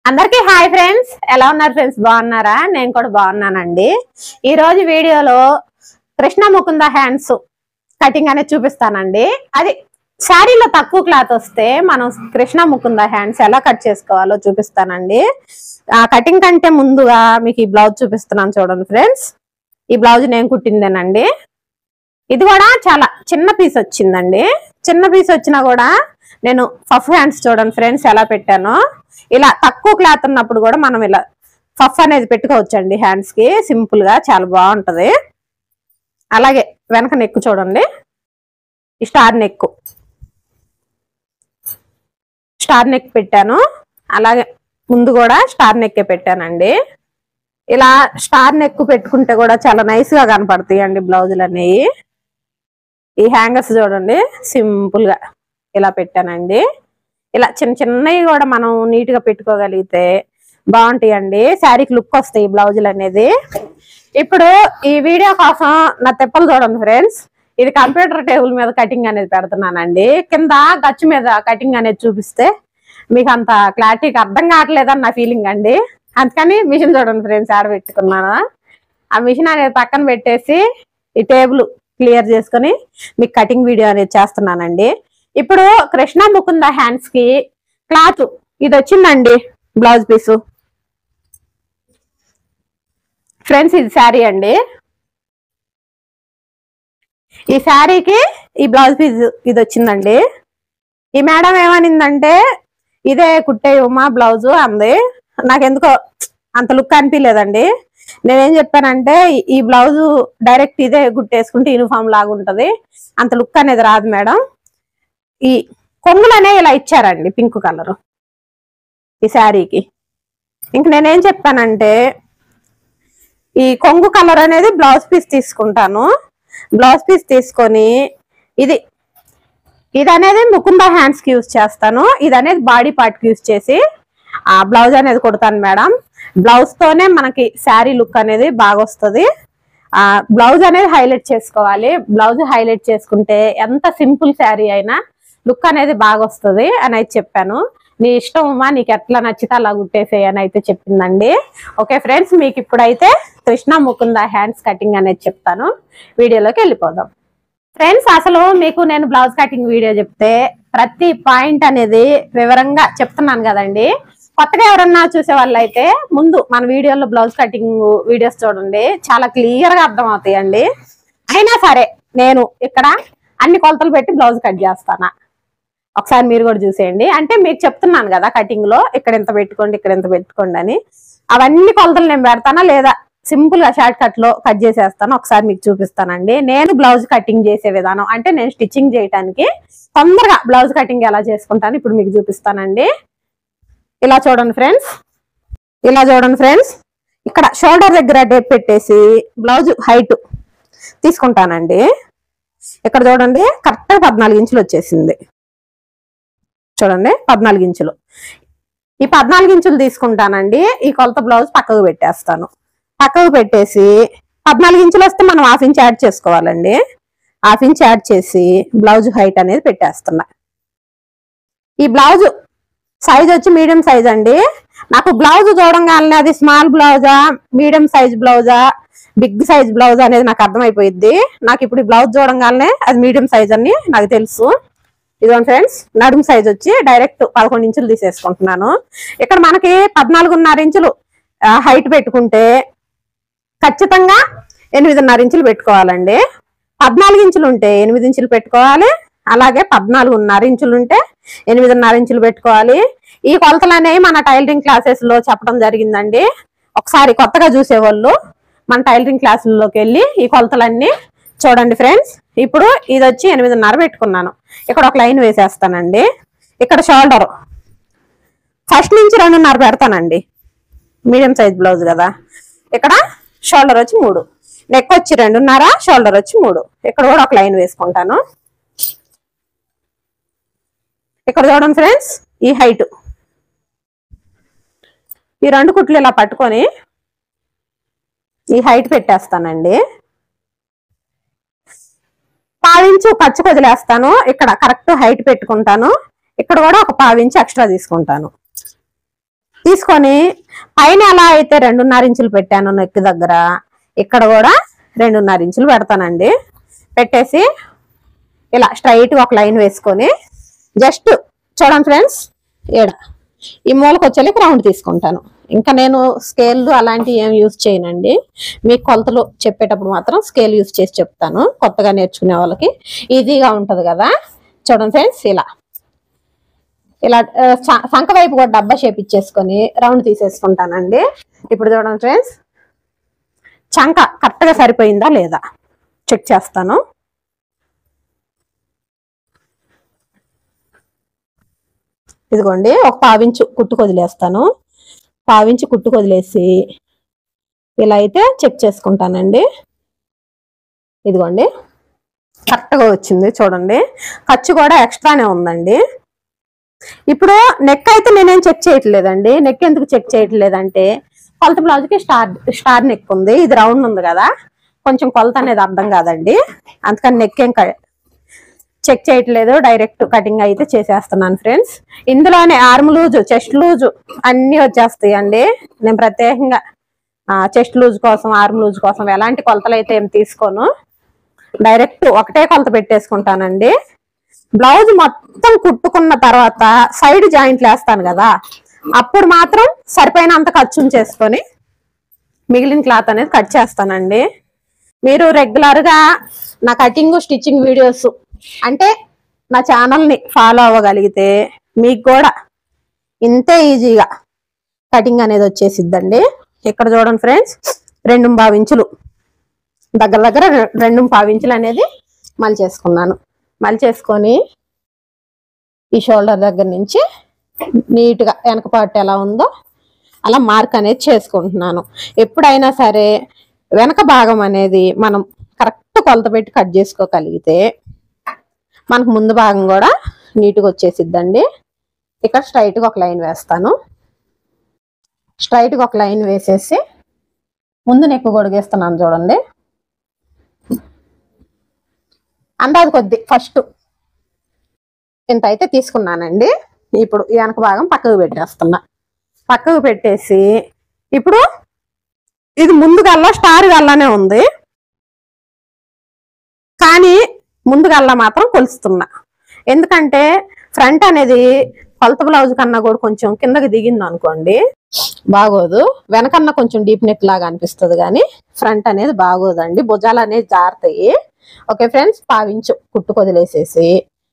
అందరికీ hi friends, ఎలా ఉన్నారు ఫ్రెండ్స్? బాగున్నారా? నేను కూడా బాగున్నానండి. ఈ రోజు వీడియోలో కృష్ణ ముకుంద హ్యాండ్స్ కటింగ్ అనేది చూపిస్తానండి. అది శారీలో తక్కువ క్లాత్ వస్తే మనం కృష్ణ ముకుంద హ్యాండ్స్ ఎలా కట్ చేసుకోవాలో చూపిస్తానండి. కటింగ్ కంటే ముందుగా మీకు ఈ బ్లౌజ్ చూపిస్తున్నాను చూడండి ఫ్రెండ్స్. ఈ బ్లౌజ్ నేను కుట్టిందేనండి. ఇది కూడా చాలా చిన్న పీస్ వచ్చిందండి. చిన్న పీస్ వచ్చినా కూడా నేను పఫ్ హ్యాండ్స్ చూడండి ఫ్రెండ్స్ ఎలా పెట్టానో. ఇలా తక్కువ క్లాత్ ఉన్నప్పుడు కూడా మనం ఇలా పఫ్ అనేది పెట్టుకోవచ్చండి హ్యాండ్స్ కి. సింపుల్ గా చాలా బాగుంటది. అలాగే వెనక నెక్ చూడండి, స్టార్ నెక్ పెట్టాను. అలాగే ముందు కూడా స్టార్ నెక్ పెట్టానండి. ఇలా స్టార్ నెక్ పెట్టుకుంటే కూడా చాలా నైస్ గా కనపడతాయి అండి బ్లౌజులు అనేవి. ఈ హ్యాంగర్స్ చూడండి సింపుల్ గా ఇలా పెట్టానండి. ఇలా చిన్న చిన్నవి కూడా మనం నీట్ గా పెట్టుకోగలిగితే బాగుంటాయండి. శారీకి లుక్ వస్తాయి బ్లౌజులు అనేది. ఇప్పుడు ఈ వీడియో కోసం నా తెప్పలు చూడండి ఫ్రెండ్స్. ఇది కంప్యూటర్ టేబుల్ మీద కటింగ్ అనేది పెడుతున్నానండి. కింద గచ్చు మీద కటింగ్ అనేది చూపిస్తే మీకు అంత క్లారిటీగా అర్థం కావట్లేదని నా ఫీలింగ్ అండి. అందుకని మిషన్ చూడండి ఫ్రెండ్స్ ఆడ పెట్టుకున్నాను. ఆ మిషన్ అనేది పక్కన పెట్టేసి ఈ టేబుల్ క్లియర్ చేసుకుని మీకు కటింగ్ వీడియో అనేది చేస్తున్నానండి. ఇప్పుడు కృష్ణ ముకుంద హ్యాండ్స్ కి క్లాత్ ఇది వచ్చిందండి బ్లౌజ్ పీసు ఫ్రెండ్స్. ఇది శారీ అండి. ఈ శారీకి ఈ బ్లౌజ్ పీస్ ఇది వచ్చిందండి. ఈ మేడం ఏమనిందంటే ఇదే కుట్టేయమ్మా బ్లౌజు అంది. నాకెందుకో అంత లుక్ అనిపించలేదండి. నేనేం చెప్పానంటే ఈ బ్లౌజు డైరెక్ట్ ఇదే కుట్టేసుకుంటే యూనిఫామ్ లాగా ఉంటది, అంత లుక్ అనేది రాదు మేడం. ఈ కొంగులనే ఇలా ఇచ్చారండి పింక్ కలర్ ఈ శారీకి. ఇంక నేనేం చెప్పానంటే ఈ కొంగు కలర్ అనేది బ్లౌజ్ పీస్ తీసుకుంటాను. బ్లౌజ్ పీస్ తీసుకొని ఇది అనేది ముకుంద హ్యాండ్స్ కి యూజ్ చేస్తాను. ఇది అనేది బాడీ పార్ట్ కి యూజ్ చేసి ఆ బ్లౌజ్ అనేది కుడతాను మేడం. బ్లౌజ్ తోనే మనకి శారీ లుక్ అనేది బాగా వస్తుంది. బ్లౌజ్ అనేది హైలైట్ చేసుకోవాలి. బ్లౌజ్ హైలైట్ చేసుకుంటే ఎంత సింపుల్ శారీ అయినా లుక్ అనేది బాగా వస్తుంది అని అయితే చెప్పాను. నీ ఇష్టం అమ్మా, నీకు ఎట్లా నచ్చితే అలా కుట్టేసేయి అని అయితే చెప్పిందండి. ఓకే ఫ్రెండ్స్, మీకు ఇప్పుడైతే కృష్ణ ముకుంద హ్యాండ్స్ కటింగ్ అనేది చెప్తాను. వీడియోలోకి వెళ్ళిపోదాం ఫ్రెండ్స్. అసలు మీకు నేను బ్లౌజ్ కటింగ్ వీడియో చెప్తే ప్రతి పాయింట్ అనేది వివరంగా చెప్తున్నాను కదండి. కొత్తగా ఎవరన్నా చూసే వాళ్ళు అయితే ముందు మన వీడియోలో బ్లౌజ్ కటింగ్ వీడియోస్ చూడండి, చాలా క్లియర్ గా అర్థం అవుతాయండి. అయినా సరే నేను ఇక్కడ అన్ని కొలతలు పెట్టి బ్లౌజ్ కట్ చేస్తాను. ఒకసారి మీరు కూడా చూసేయండి. అంటే మీకు చెప్తున్నాను కదా కటింగ్ లో ఇక్కడ ఎంత పెట్టుకోండి, ఇక్కడ ఎంత పెట్టుకోండి అని. అవన్నీ కొలతలు నేను పెడతానా లేదా సింపుల్ గా షార్ట్ కట్ లో కట్ చేసేస్తాను. ఒకసారి మీకు చూపిస్తానండి నేను బ్లౌజ్ కటింగ్ చేసే విధానం. అంటే నేను స్టిచ్చింగ్ చేయడానికి తొందరగా బ్లౌజ్ కటింగ్ ఎలా చేసుకుంటాను ఇప్పుడు మీకు చూపిస్తానండి. ఇలా చూడండి ఫ్రెండ్స్, ఇలా చూడండి ఫ్రెండ్స్. ఇక్కడ షోల్డర్ దగ్గర టేప్ పెట్టేసి బ్లౌజ్ హైట్ తీసుకుంటానండి. ఇక్కడ చూడండి కరెక్ట్ 14 ఇంచులు వచ్చేసింది. చూడండి 14 ఇంచులు. ఈ 14 ఇంచులు తీసుకుంటానండి. ఈ కొలత బ్లౌజ్ పక్కకు పెట్టేస్తాను. పక్కకు పెట్టేసి 14 ఇంచులు వస్తే మనం 1/2 ఇంచ్ యాడ్ చేసుకోవాలండి. 1/2 ఇంచ్ యాడ్ చేసి బ్లౌజ్ హైట్ అనేది పెట్టేస్తున్నా. ఈ బ్లౌజ్ సైజ్ వచ్చి మీడియం సైజ్ అండి. నాకు బ్లౌజ్ చూడంగానే అది స్మాల్ బ్లౌజా, మీడియం సైజ్ బ్లౌజా, బిగ్ సైజ్ బ్లౌజ్ అనేది నాకు అర్థమైపోయింది. నాకు ఇప్పుడు ఈ బ్లౌజ్ చూడంగానే అది మీడియం సైజ్ అని నాకు తెలుసు. ఇదిగోండి ఫ్రెండ్స్, నడుము సైజ్ వచ్చి డైరెక్ట్ 11 ఇంచులు తీసేసుకుంటున్నాను. ఇక్కడ మనకి 14.5 ఇంచులు హైట్ పెట్టుకుంటే ఖచ్చితంగా 8.5 ఇంచులు పెట్టుకోవాలండి. 14 ఇంచులు ఉంటే 8 ఇంచులు పెట్టుకోవాలి. అలాగే 14.5 ఇంచులు ఉంటే 8.5 ఇంచులు పెట్టుకోవాలి. ఈ కొలతలు అనేవి మన టైలరింగ్ క్లాసెస్ లో చెప్పడం జరిగిందండి. ఒకసారి కొత్తగా చూసేవాళ్ళు మన టైలరింగ్ క్లాసుల్లోకి వెళ్ళి ఈ కొలతలన్నీ చూడండి ఫ్రెండ్స్. ఇప్పుడు ఇది వచ్చి 8.5 పెట్టుకున్నాను. ఇక్కడ ఒక లైన్ వేసేస్తానండి. ఇక్కడ షోల్డర్ ఫస్ట్ నుంచి 2.5 పెడతానండి. మీడియం సైజ్ బ్లౌజ్ కదా. ఇక్కడ షోల్డర్ వచ్చి 3, నెక్ వచ్చి 2.5, షోల్డర్ వచ్చి 3. ఇక్కడ కూడా ఒక లైన్ వేసుకుంటాను. ఇక్కడ చూడండి ఫ్రెండ్స్, ఈ హైట్ ఈ 2 కుట్లు ఇలా పట్టుకొని ఈ హైట్ పెట్టేస్తానండి. 1/2 ఇంచు ఖర్చు వదిలేస్తాను. ఇక్కడ కరెక్ట్ హైట్ పెట్టుకుంటాను. ఇక్కడ కూడా ఒక 1/2 ఇంచు ఎక్స్ట్రా తీసుకుంటాను. ఈ తీసుకొని పైన ఎలా అయితే 2.5 ఇంచులు పెట్టాను నెక్ దగ్గర, ఇక్కడ కూడా 2.5 ఇంచులు పెడతానండి. పెట్టేసి ఇలా స్ట్రైట్ గా ఒక లైన్ వేసుకొని జస్ట్ చూడండి ఫ్రెండ్స్, ఈ మూలకు వచ్చేకి రౌండ్ తీసుకుంటాను. ఇంకా నేను స్కేల్ అలాంటివి ఏం యూజ్ చేయనండి. మీకు కొలతలు చెప్పేటప్పుడు మాత్రం స్కేల్ యూజ్ చేసి చెప్తాను, కొత్తగా నేర్చుకునే వాళ్ళకి ఈజీగా ఉంటది కదా. చూడండి ఫ్రెండ్స్, ఇలా సంక వైపు కూడా డబ్బా షేప్ ఇచ్చేసుకొని రౌండ్ తీసేసుకుంటానండి. ఇప్పుడు చూడండి ఫ్రెండ్స్, చంక కరెక్ట్ గా సరిపోయిందా లేదా చెక్ చేస్తాను. ఇదిగోండి, ఒక 1/2 ఇంచు కుట్టుకు వదిలేస్తాను. 1/2 ఇంచు కుట్టుకు వదిలేసి ఇలా అయితే చెక్ చేసుకుంటానండి. ఇదిగోండి, కరెక్ట్ గా వచ్చింది చూడండి. ఖర్చు కూడా ఎక్స్ట్రానే ఉందండి. ఇప్పుడు నెక్ అయితే నేనేం చెక్ చేయట్లేదండి. నెక్ ఎందుకు చెక్ చేయట్లేదంటే, కొలత బ్లౌజ్ కి స్టార్ నెక్ ఉంది, ఇది రౌండ్ ఉంది కదా, కొంచెం కొలత అనేది అర్థం కాదండి. అందుకని నెక్ ఏం చెక్ చేయట్లేదు, డైరెక్ట్ కటింగ్ అయితే చేసేస్తున్నాను ఫ్రెండ్స్. ఇందులోనే ఆర్మ్ లూజు, చెస్ట్ లూజు అన్ని వచ్చేస్తాయి అండి. నేను ప్రత్యేకంగా చెస్ట్ లూజ్ కోసం, ఆర్మ్ లూజ్ కోసం ఎలాంటి కొలతలు అయితే ఏం తీసుకోను, డైరెక్ట్ ఒకటే కొలత పెట్టేసుకుంటానండి. బ్లౌజ్ మొత్తం కుట్టుకున్న తర్వాత సైడ్ జాయింట్లు వేస్తాను కదా, అప్పుడు మాత్రం సరిపోయినంత ఖర్చు చేసుకొని మిగిలిన క్లాత్ అనేది కట్ చేస్తానండి. మీరు రెగ్యులర్ గా నా కటింగ్ స్టిచ్చింగ్ వీడియోస్ అంటే నా ఛానల్ ని ఫాలో అవ్వగలిగితే మీకు కూడా ఇంతే ఈజీగా కటింగ్ అనేది వచ్చేసిద్దండి. ఇక్కడ చూడండి ఫ్రెండ్స్, 2.5 ఇంచులు దగ్గర 2.5 ఇంచులు అనేది మలిచేసుకున్నాను. మలిచేసుకొని ఈ షోల్డర్ దగ్గర నుంచి నీట్ గా వెనక పార్ట్ ఎలా ఉందో అలా మార్క్ అనేది చేసుకుంటున్నాను. ఎప్పుడైనా సరే వెనక భాగం అనేది మనం కరెక్ట్ కొలత పెట్టి కట్ చేసుకోగలిగితే మనకు ముందు భాగం కూడా నీట్గా వచ్చేసిద్దండి. ఇక్కడ స్ట్రైట్ గా ఒక లైన్ వేస్తాను. స్ట్రైట్ గా ఒక లైన్ వేసేసి ముందు నెక్ గొడిగేస్తున్నాను చూడండి. అందాది కొద్ది ఫస్ట్ ఇంత అయితే తీసుకున్నానండి. ఇప్పుడు ఈ వెనక భాగం పక్కకు పెట్టేస్తున్నా. పక్కకు పెట్టేసి ఇప్పుడు ఇది ముందు గల్లా స్టార్ గల్లానే ఉంది, కానీ ముందు గల్లా మాత్రం కొలుస్తున్నా. ఎందుకంటే ఫ్రంట్ అనేది కొలత బ్లౌజ్ కన్నా కూడా కొంచెం కిందకి దిగింది అనుకోండి బాగోదు. వెనకన్నా కొంచెం డీప్ నెక్ లాగా అనిపిస్తుంది, కానీ ఫ్రంట్ అనేది బాగోదండి, భుజాలు అనేది జారుతాయి. ఓకే ఫ్రెండ్స్, 1/2 ఇంచు కుట్టుకు వదిలేసేసి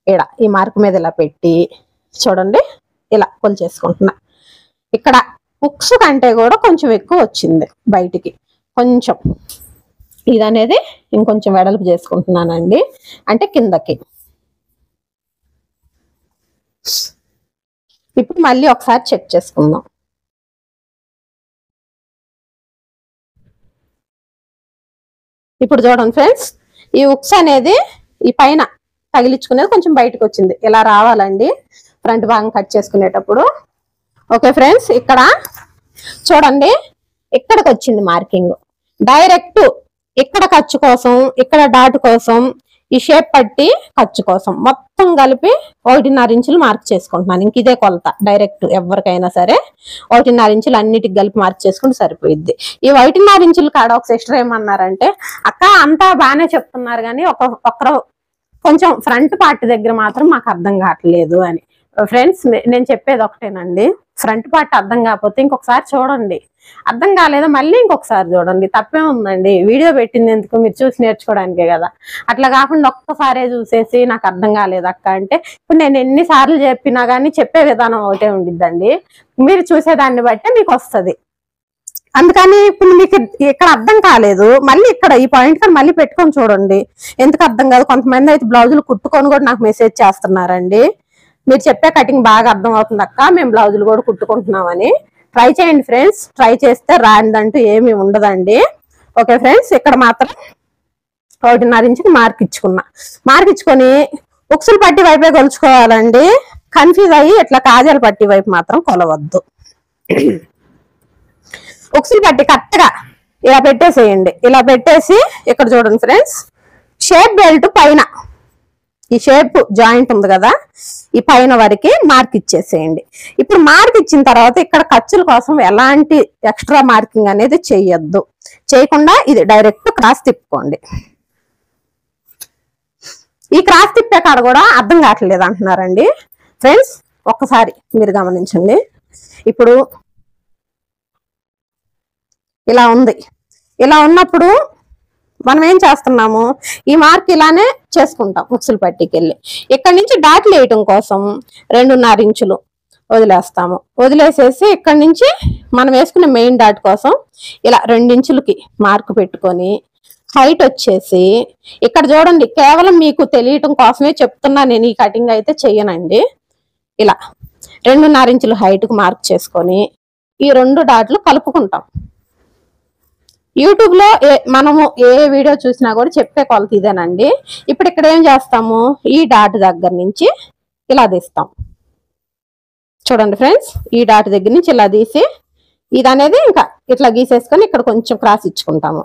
ఇక్కడ ఈ మార్క్ మీద ఇలా పెట్టి చూడండి ఇలా కొలిచేసుకుంటున్నా. ఇక్కడ ఉక్స్ కంటే కూడా కొంచెం ఎక్కువ వచ్చింది బయటికి, కొంచెం ఇది అనేది ఇంకొంచెం వెడల్పు చేసుకుంటున్నానండి, అంటే కిందకి. ఇప్పుడు మళ్ళీ ఒకసారి చెక్ చేసుకుందాం. ఇప్పుడు చూడండి ఫ్రెండ్స్, ఈ ఉక్స్ అనేది ఈ పైన తగిలించుకునేది కొంచెం బయటకు వచ్చింది, ఇలా రావాలండి ఫ్రంట్ భాగం కట్ చేసుకునేటప్పుడు. ఓకే ఫ్రెండ్స్, ఇక్కడ చూడండి ఇక్కడికి వచ్చింది మార్కింగ్, డైరెక్ట్ ఇక్కడ ఖర్చు కోసం, ఇక్కడ డాట్ కోసం, ఈ షేప్ పట్టి ఖర్చు కోసం మొత్తం కలిపి 1.5 ఇంచులు మార్క్ చేసుకుంటున్నాను. ఇంక ఇదే కొలత డైరెక్ట్ ఎవరికైనా సరే 1.5 ఇంచులు అన్నిటికి కలిపి మార్క్ చేసుకుంటే సరిపోయిద్ది. ఈ 1.5 ఇంచులు కాడ ఒక సిస్టర్ ఏమన్నారంటే, అక్క అంతా బాగానే చెప్తున్నారు కానీ ఒక్కరు కొంచెం ఫ్రంట్ పార్ట్ దగ్గర మాత్రం మాకు అర్థం కావట్లేదు అని. ఫ్రెండ్స్, నేను చెప్పేది ఒకటేనండి, ఫ్రంట్ పార్ట్ అర్థం కాకపోతే ఇంకొకసారి చూడండి, అర్థం కాలేదా మళ్ళీ ఇంకొకసారి చూడండి, తప్పే ఉందండి. వీడియో పెట్టింది ఎందుకు, మీరు చూసి నేర్చుకోవడానికే కదా. అట్లా కాకుండా ఒక్కసారే చూసేసి నాకు అర్థం కాలేదు అక్క అంటే, ఇప్పుడు నేను ఎన్నిసార్లు చెప్పినా కానీ చెప్పే విధానం ఒకటే ఉండిద్దండి, మీరు చూసేదాన్ని బట్టే మీకు వస్తుంది. అందుకని ఇప్పుడు మీకు ఇక్కడ అర్థం కాలేదు, మళ్ళీ ఇక్కడ ఈ పాయింట్ కానీ మళ్ళీ పెట్టుకొని చూడండి, ఎందుకు అర్థం కాదు. కొంతమంది అయితే బ్లౌజులు కుట్టుకొని కూడా నాకు మెసేజ్ చేస్తున్నారండి, మీరు చెప్పే కటింగ్ బాగా అర్థం అవుతుంది అక్క, మేము బ్లౌజులు కూడా కుట్టుకుంటున్నామని. ట్రై చేయండి ఫ్రెండ్స్, ట్రై చేస్తే రానిదంటూ ఏమీ ఉండదండి. ఓకే ఫ్రెండ్స్, ఇక్కడ మాత్రం 1.5 ఇంచుకి మార్క్ ఇచ్చుకున్నా. మార్క్ ఇచ్చుకొని ఉక్సులు పట్టి వైపే కొలుచుకోవాలండి, కన్ఫ్యూజ్ అయ్యి ఇట్లా కాజాల పట్టి వైపు మాత్రం కొలవద్దు. ఉక్సులు పట్టి కరెక్ట్గా ఇలా పెట్టేసేయండి. ఇలా పెట్టేసి ఇక్కడ చూడండి ఫ్రెండ్స్, షేప్ బెల్ట్ పైన ఈ షేప్ జాయింట్ ఉంది కదా, ఈ పైన వరకు మార్క్ ఇచ్చేసేయండి. ఇప్పుడు మార్క్ ఇచ్చిన తర్వాత ఇక్కడ ఖర్చుల కోసం ఎలాంటి ఎక్స్ట్రా మార్కింగ్ అనేది చేయొద్దు. చేయకుండా ఇది డైరెక్ట్ క్రాస్ తిప్పుకోండి. ఈ క్రాస్ తిప్పే కాడ కూడా అర్థం కావట్లేదు అంటున్నారండి ఫ్రెండ్స్. ఒక్కసారి మీరు గమనించండి. ఇప్పుడు ఇలా ఉంది. ఇలా ఉన్నప్పుడు మనం ఏం చేస్తున్నాము, ఈ మార్క్ ఇలానే చేసుకుంటాం. ఉక్సులు పట్టికి వెళ్ళి ఇక్కడ నుంచి డాట్లు వేయటం కోసం 2.5 ఇంచులు వదిలేస్తాము. వదిలేసేసి ఇక్కడ నుంచి మనం వేసుకునే మెయిన్ డాట్ కోసం ఇలా 2 ఇంచులకి మార్క్ పెట్టుకొని హైట్ వచ్చేసి ఇక్కడ చూడండి, కేవలం మీకు తెలియటం కోసమే చెప్తున్నా, నేను ఈ కటింగ్ అయితే చెయ్యనండి. ఇలా 2.5 ఇంచులు హైట్ కు మార్క్ చేసుకొని ఈ 2 డాట్లు కలుపుకుంటాం. యూట్యూబ్ లో మనము ఏ వీడియో చూసినా కూడా చెప్పే కొలత ఇదేనండి. ఇప్పుడు ఇక్కడ ఏం చేస్తాము, ఈ డాట్ దగ్గర నుంచి ఇలా తీస్తాం. చూడండి ఫ్రెండ్స్, ఈ డాట్ దగ్గర నుంచి ఇలా తీసి ఇది అనేది ఇంకా ఇట్లా గీసేసుకొని ఇక్కడ కొంచెం క్రాస్ ఇచ్చుకుంటాము.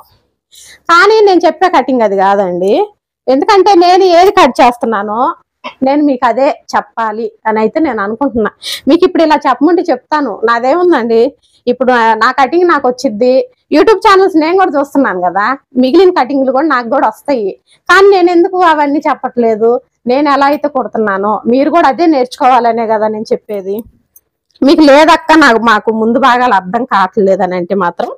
కానీ నేను చెప్పే కటింగ్ అది కాదండి. ఎందుకంటే నేను ఏది కట్ చేస్తున్నానో నేను మీకు అదే చెప్పాలి అని అయితే నేను అనుకుంటున్నా. మీకు ఇప్పుడు ఇలా చెప్పమంటే చెప్తాను, నాదేముందండి. ఇప్పుడు నా కటింగ్ నాకు వచ్చిద్ది. యూట్యూబ్ ఛానల్స్ నేను కూడా చూస్తున్నాను కదా, మిగిలిన కటింగ్లు కూడా నాకు కూడా వస్తాయి. కానీ నేను ఎందుకు అవన్నీ చెప్పట్లేదు, నేను ఎలా అయితే కుడుతున్నానో మీరు కూడా అదే నేర్చుకోవాలనే కదా నేను చెప్పేది. మీకు లేదక్క మాకు ముందు భాగాలు అర్థం కావట్లేదు అని అంటే మాత్రం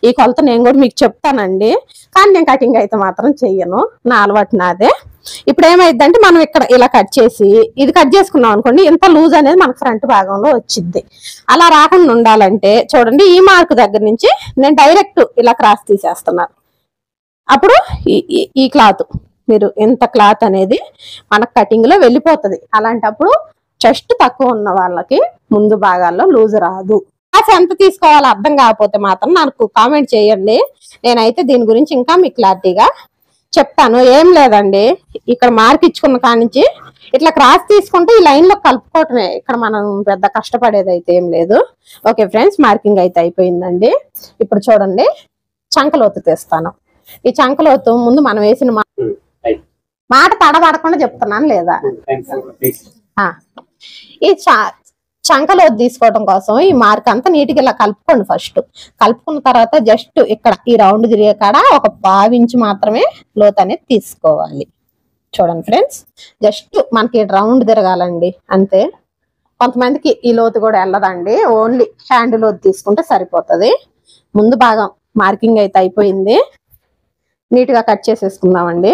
ఈ కొలత నేను కూడా మీకు చెప్తానండి. కానీ నేను కటింగ్ అయితే మాత్రం చెయ్యను, నా అలవాటు నాదే. ఇప్పుడు ఏమైందంటే మనం ఇక్కడ ఇలా కట్ చేసి ఇది కట్ చేసుకున్నాం అనుకోండి, ఇంత లూజ్ అనేది మనకు ఫ్రంట్ భాగంలో వచ్చింది. అలా రాకుండా ఉండాలంటే చూడండి, ఈ మార్క్ దగ్గర నుంచి నేను డైరెక్ట్ ఇలా క్రాస్ తీసేస్తున్నాను. అప్పుడు ఈ క్లాత్ మీరు ఎంత క్లాత్ అనేది మనకు కటింగ్ లో వెళ్ళిపోతుంది. అలాంటప్పుడు చెస్ట్ తక్కువ ఉన్న వాళ్ళకి ముందు భాగాల్లో లూజ్ రాదు. క్లాత్ ఎంత తీసుకోవాలో అర్థం కాకపోతే మాత్రం నాకు కామెంట్ చేయండి. నేనైతే దీని గురించి ఇంకా మీకు క్లారిటీగా చెప్తాను. ఏం లేదండి, ఇక్కడ మార్క్ ఇచ్చుకున్న కానించి ఇట్లా క్రాస్ తీసుకుంటే ఈ లైన్ లో కలుపుకోవటమే. ఇక్కడ మనం పెద్ద కష్టపడేది అయితే ఏం లేదు. ఓకే ఫ్రెండ్స్, మార్కింగ్ అయితే అయిపోయిందండి. ఇప్పుడు చూడండి, చంకలోతు తీస్తాను. ఈ చంకలోతు ముందు మనం వేసిన మాట తడబడకుండా చెప్తున్నాను లేదా. ఈ చంకలోతు తీసుకోవడం కోసం ఈ మార్క్ అంతా నీట్గా ఇలా కలుపుకోండి. ఫస్ట్ కలుపుకున్న తర్వాత జస్ట్ ఇక్కడ ఈ రౌండ్ తిరిగే కాడ ఒక 1/2 ఇంచు మాత్రమే లోతు అనేది తీసుకోవాలి. చూడండి ఫ్రెండ్స్, జస్ట్ మనకి రౌండ్ తిరగాలండి అంతే. కొంతమందికి ఈ లోతు కూడా వెళ్ళదండి, ఓన్లీ హ్యాండ్ లోతు తీసుకుంటే సరిపోతుంది. ముందు భాగం మార్కింగ్ అయితే అయిపోయింది. నీట్గా కట్ చేసేసుకుందామండి.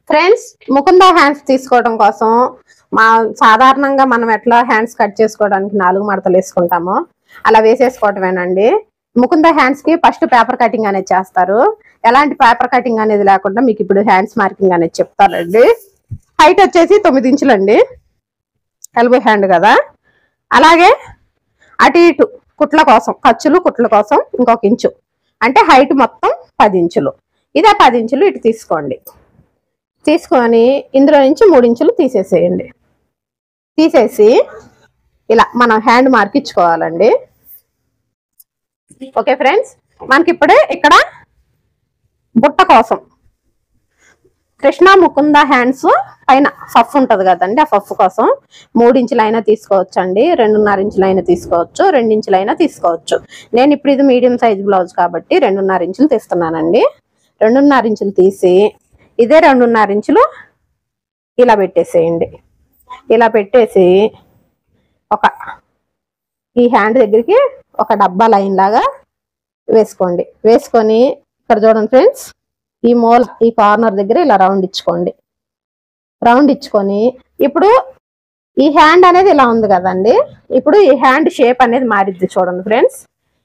ఫ్రెండ్స్, ముకుందా హ్యాండ్స్ తీసుకోవడం కోసం సాధారణంగా మనం ఎట్లా హ్యాండ్స్ కట్ చేసుకోవడానికి 4 మడతలు వేసుకుంటామో అలా వేసేసుకోవటమేనండి. ముకుందా హ్యాండ్స్ కి ఫస్ట్ పేపర్ కటింగ్ అనేది చేస్తారు. ఎలాంటి పేపర్ కటింగ్ అనేది లేకుండా మీకు ఇప్పుడు హ్యాండ్స్ మార్కింగ్ అనేది చెప్తారండి. హైట్ వచ్చేసి 9 ఇంచులండి, ఎల్బో హ్యాండ్ కదా. అలాగే అటు ఇటు కుట్ల కోసం, ఖర్చులు కుట్ల కోసం ఇంకొక ఇంచు, అంటే హైట్ మొత్తం 10 ఇంచులు. ఇదే 10 ఇంచులు ఇటు తీసుకోండి. తీసుకొని ఇందులో నుంచి 3 ఇంచులు తీసేసేయండి. తీసేసి ఇలా మనం హ్యాండ్ మార్క్ ఇచ్చుకోవాలండి. ఓకే ఫ్రెండ్స్, మనకి ఇప్పుడే ఇక్కడ బుట్ట కోసం కృష్ణ ముకుంద హ్యాండ్స్ పైన ఫఫ్ ఉంటది కదండి, ఆ ఫఫ్ కోసం 3 ఇంచులైనా తీసుకోవచ్చు అండి, 2.5 ఇంచులైనా తీసుకోవచ్చు, 2 ఇంచులైనా తీసుకోవచ్చు. నేను ఇప్పుడు ఇది మీడియం సైజ్ బ్లౌజ్ కాబట్టి 2.5 ఇంచులు తీస్తున్నానండి. 2.5 ఇంచులు తీసి ఇదే 2.5 ఇంచులు ఇలా పెట్టేసేయండి. ఇలా పెట్టేసి ఈ హ్యాండ్ దగ్గరికి ఒక డబ్బా లైన్ లాగా వేసుకోండి. వేసుకొని ఇక్కడ చూడండి ఫ్రెండ్స్, ఈ మూల ఈ కార్నర్ దగ్గర ఇలా రౌండ్ ఇచ్చుకోండి. రౌండ్ ఇచ్చుకొని ఇప్పుడు ఈ హ్యాండ్ అనేది ఇలా ఉంది కదండి, ఇప్పుడు ఈ హ్యాండ్ షేప్ అనేది మారిద్ది. చూడండి ఫ్రెండ్స్,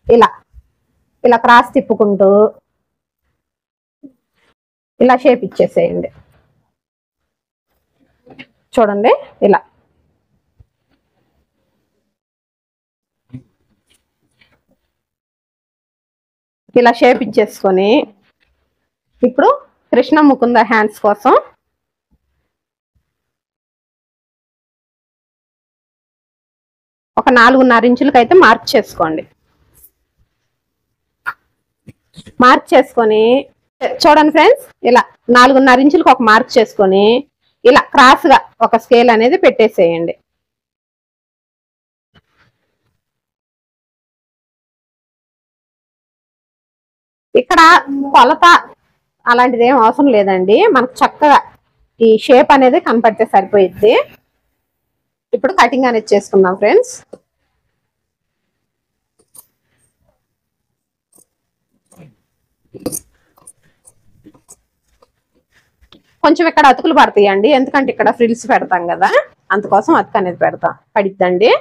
ఇలా ఇలా క్రాస్ తిప్పుకుంటూ ఇలా షేప్ ఇచ్చేసేయండి. చూడండి, ఇలా ఇలా షేప్ ఇచ్చేసుకొని ఇప్పుడు కృష్ణ ముకుంద హ్యాండ్స్ కోసం ఒక 4.5 ఇంచులకి అయితే మార్క్ చేసుకోండి. మార్క్ చేసుకొని చూడండి ఫ్రెండ్స్, ఇలా 4.5 ఇంచులకు ఒక మార్క్ చేసుకొని ఇలా క్రాస్ గా ఒక స్కేల్ అనేది పెట్టేసేయండి. ఇక్కడ కొలత అలాంటిది ఏం అవసరం లేదండి, మనకు చక్కగా ఈ షేప్ అనేది కనపడితే సరిపోయిద్ది. ఇప్పుడు కటింగ్ అనేది చేసుకుందాం ఫ్రెండ్స్. కొంచెం ఇక్కడ అతుకులు పడతాయండి, ఎందుకంటే ఇక్కడ ఫ్రిల్స్ పెడతాం కదా, అందుకోసం అతుకు అనేది పడిద్దండి.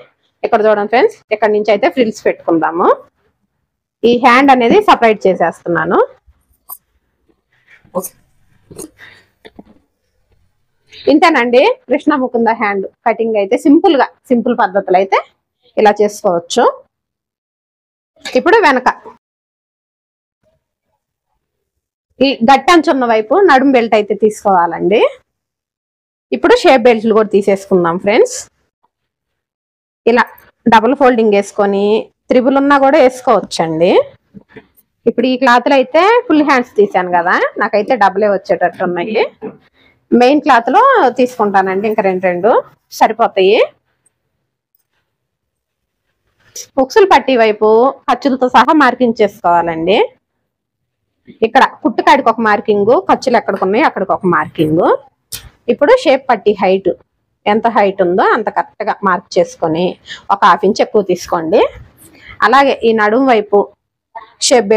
ఇక్కడ చూడండి ఫ్రెండ్స్, ఇక్కడ నుంచి అయితే ఫ్రిల్స్ పెట్టుకుందాము. ఈ హ్యాండ్ అనేది సపరేట్ చేసేస్తున్నాను. ఇంతేనండి కృష్ణ ముకుంద హ్యాండ్ కటింగ్ అయితే సింపుల్ పద్ధతులు అయితే ఇలా చేసుకోవచ్చు. ఇప్పుడు వెనక ఈ గట్టి అంచున్న వైపు నడుము బెల్ట్ అయితే తీసుకోవాలండి. ఇప్పుడు షేప్ బెల్ట్లు కూడా తీసేసుకుందాం ఫ్రెండ్స్. ఇలా డబుల్ ఫోల్డింగ్ వేసుకొని త్రిబుల్ ఉన్నా కూడా వేసుకోవచ్చండి. ఇప్పుడు ఈ క్లాత్లో అయితే ఫుల్ హ్యాండ్స్ తీసాను కదా, నాకైతే డబులే వచ్చేటట్టు ఉన్నాయి. మెయిన్ క్లాత్ లో తీసుకుంటానండి, ఇంకా రెండు సరిపోతాయి. ఉక్సులు పట్టి వైపు ఖర్చులతో సహా మార్కింగ్ చేసుకోవాలండి. ఇక్కడ కుట్టుకాడికి ఒక మార్కింగ్, ఖర్చులు ఎక్కడికి ఉన్నాయి అక్కడికి ఒక మార్కింగ్. ఇప్పుడు షేప్ పట్టి హైట్ ఎంత హైట్ ఉందో అంత కరెక్ట్ గా మార్క్ చేసుకొని ఒక 1/2 ఇంచ్ ఎక్కువ తీసుకోండి. అలాగే ఈ నడుము వైపు షేప్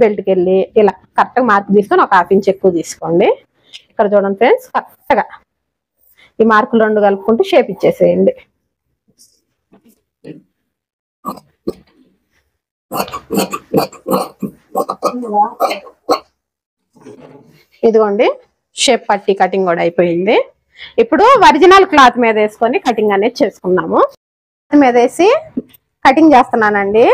బెల్ట్కి వెళ్ళి ఇలా కరెక్ట్ గా మార్క్ తీసుకొని ఒక 1/2 ఇంచ్ ఎక్కువ తీసుకోండి. ఇక్కడ చూడండి ఫ్రెండ్స్, కరెక్ట్ గా ఈ మార్కులు రెండు కలుపుకుంటూ షేప్ ఇచ్చేసేయండి. ఇదిగోండి షేప్ పట్టి కటింగ్ కూడా అయిపోయింది. ఇప్పుడు ఒరిజినల్ క్లాత్ మీద వేసుకొని కటింగ్ అనేది చేసుకున్నాము. మీద వేసి కటింగ్ చేస్తున్నానండి.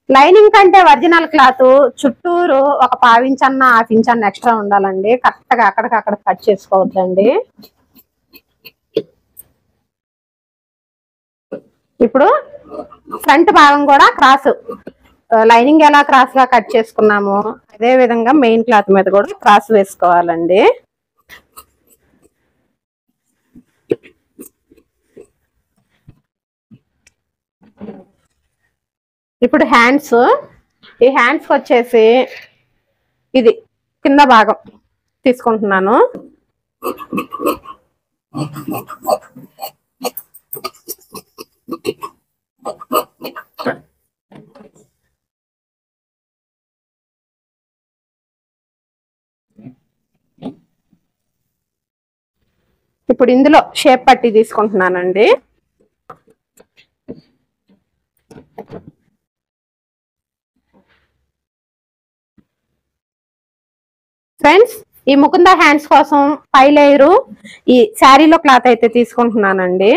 లైనింగ్ కంటే ఒరిజినల్ క్లాత్ చుట్టూరు ఒక 1/2 ఇంచ్ అన్న 1/2 ఇంచ్ అన్న ఎక్స్ట్రా ఉండాలండి. కరెక్ట్ గా అక్కడికక్కడ కట్ చేసుకోవద్దండి. ఇప్పుడు ఫ్రంట్ భాగం కూడా క్రాస్, లైనింగ్ ఎలా క్రాస్ గా కట్ చేసుకున్నాము అదే విధంగా మెయిన్ క్లాత్ మీద కూడా క్రాస్ వేసుకోవాలండి. ఇప్పుడు హ్యాండ్స్, ఈ హ్యాండ్స్ వచ్చేసి ఇది కింద భాగం తీసుకుంటున్నాను. ఇప్పుడు ఇందులో షేప్ పట్టి తీసుకుంటున్నానండి. ఫ్రెండ్స్, ఈ ముకుంద హ్యాండ్స్ కోసం పై లేయరు ఈ శారీలో క్లాత్ అయితే తీసుకుంటున్నానండి.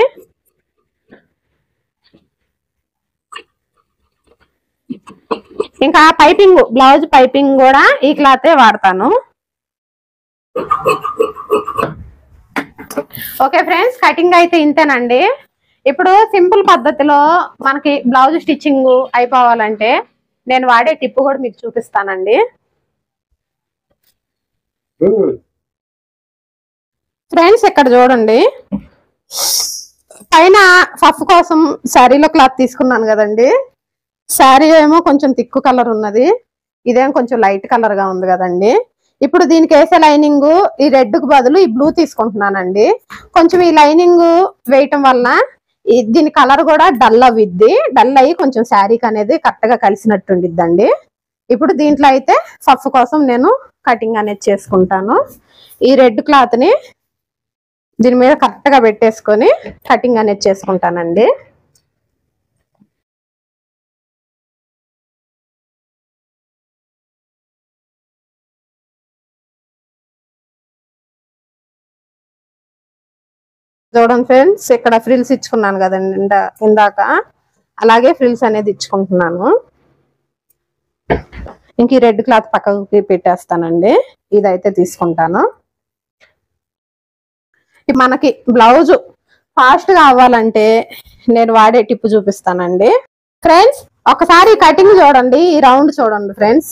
ఇంకా పైపింగ్, బ్లౌజ్ పైపింగ్ కూడా ఈ క్లాతే వాడతాను. ఓకే ఫ్రెండ్స్, కటింగ్ అయితే ఇంతేనండి. ఇప్పుడు సింపుల్ పద్ధతిలో మనకి బ్లౌజ్ స్టిచ్చింగ్ అయిపోవాలంటే నేను వాడే టిప్ కూడా మీకు చూపిస్తానండి. ఫ్రెండ్స్, ఇక్కడ చూడండి, పైన పఫ్ కోసం శారీలో క్లాత్ తీసుకున్నాను కదండి. శారీ ఏమో కొంచెం థిక్ కలర్ ఉన్నది, ఇదేమో కొంచెం లైట్ కలర్ గా ఉంది కదండి. ఇప్పుడు దీనికి వేసే లైనింగ్ ఈ రెడ్ కు బదులు ఈ బ్లూ తీసుకుంటున్నానండి. కొంచెం ఈ లైనింగ్ వేయటం వల్ల దీని కలర్ కూడా డల్ అవ్విద్ది, డల్ అయ్యి కొంచెం శారీకి అనేది కరెక్ట్ గా కలిసినట్టు ఉండిద్దండి. ఇప్పుడు దీంట్లో అయితే పఫ్ కోసం నేను కటింగ్ అనేది చేసుకుంటాను. ఈ రెడ్ క్లాత్ ని దీని మీద కరెక్ట్ గా పెట్టేసుకొని కటింగ్ అనేది చేసుకుంటానండి. చూడండి ఫ్రెండ్స్, ఇక్కడ ఫ్రిల్స్ ఇచ్చుకున్నాను కదండి ఇందాక, అలాగే ఫ్రిల్స్ అనేది ఇచ్చుకుంటున్నాను. ఇంక ఈ రెడ్ క్లాత్ పక్కకి పెట్టేస్తానండి. ఇదైతే తీసుకుంటాను. మనకి బ్లౌజ్ ఫాస్ట్ గా అవ్వాలంటే నేను వాడే టిప్ చూపిస్తానండి ఫ్రెండ్స్. ఒకసారి కటింగ్ చూడండి, ఈ రౌండ్ చూడండి ఫ్రెండ్స్,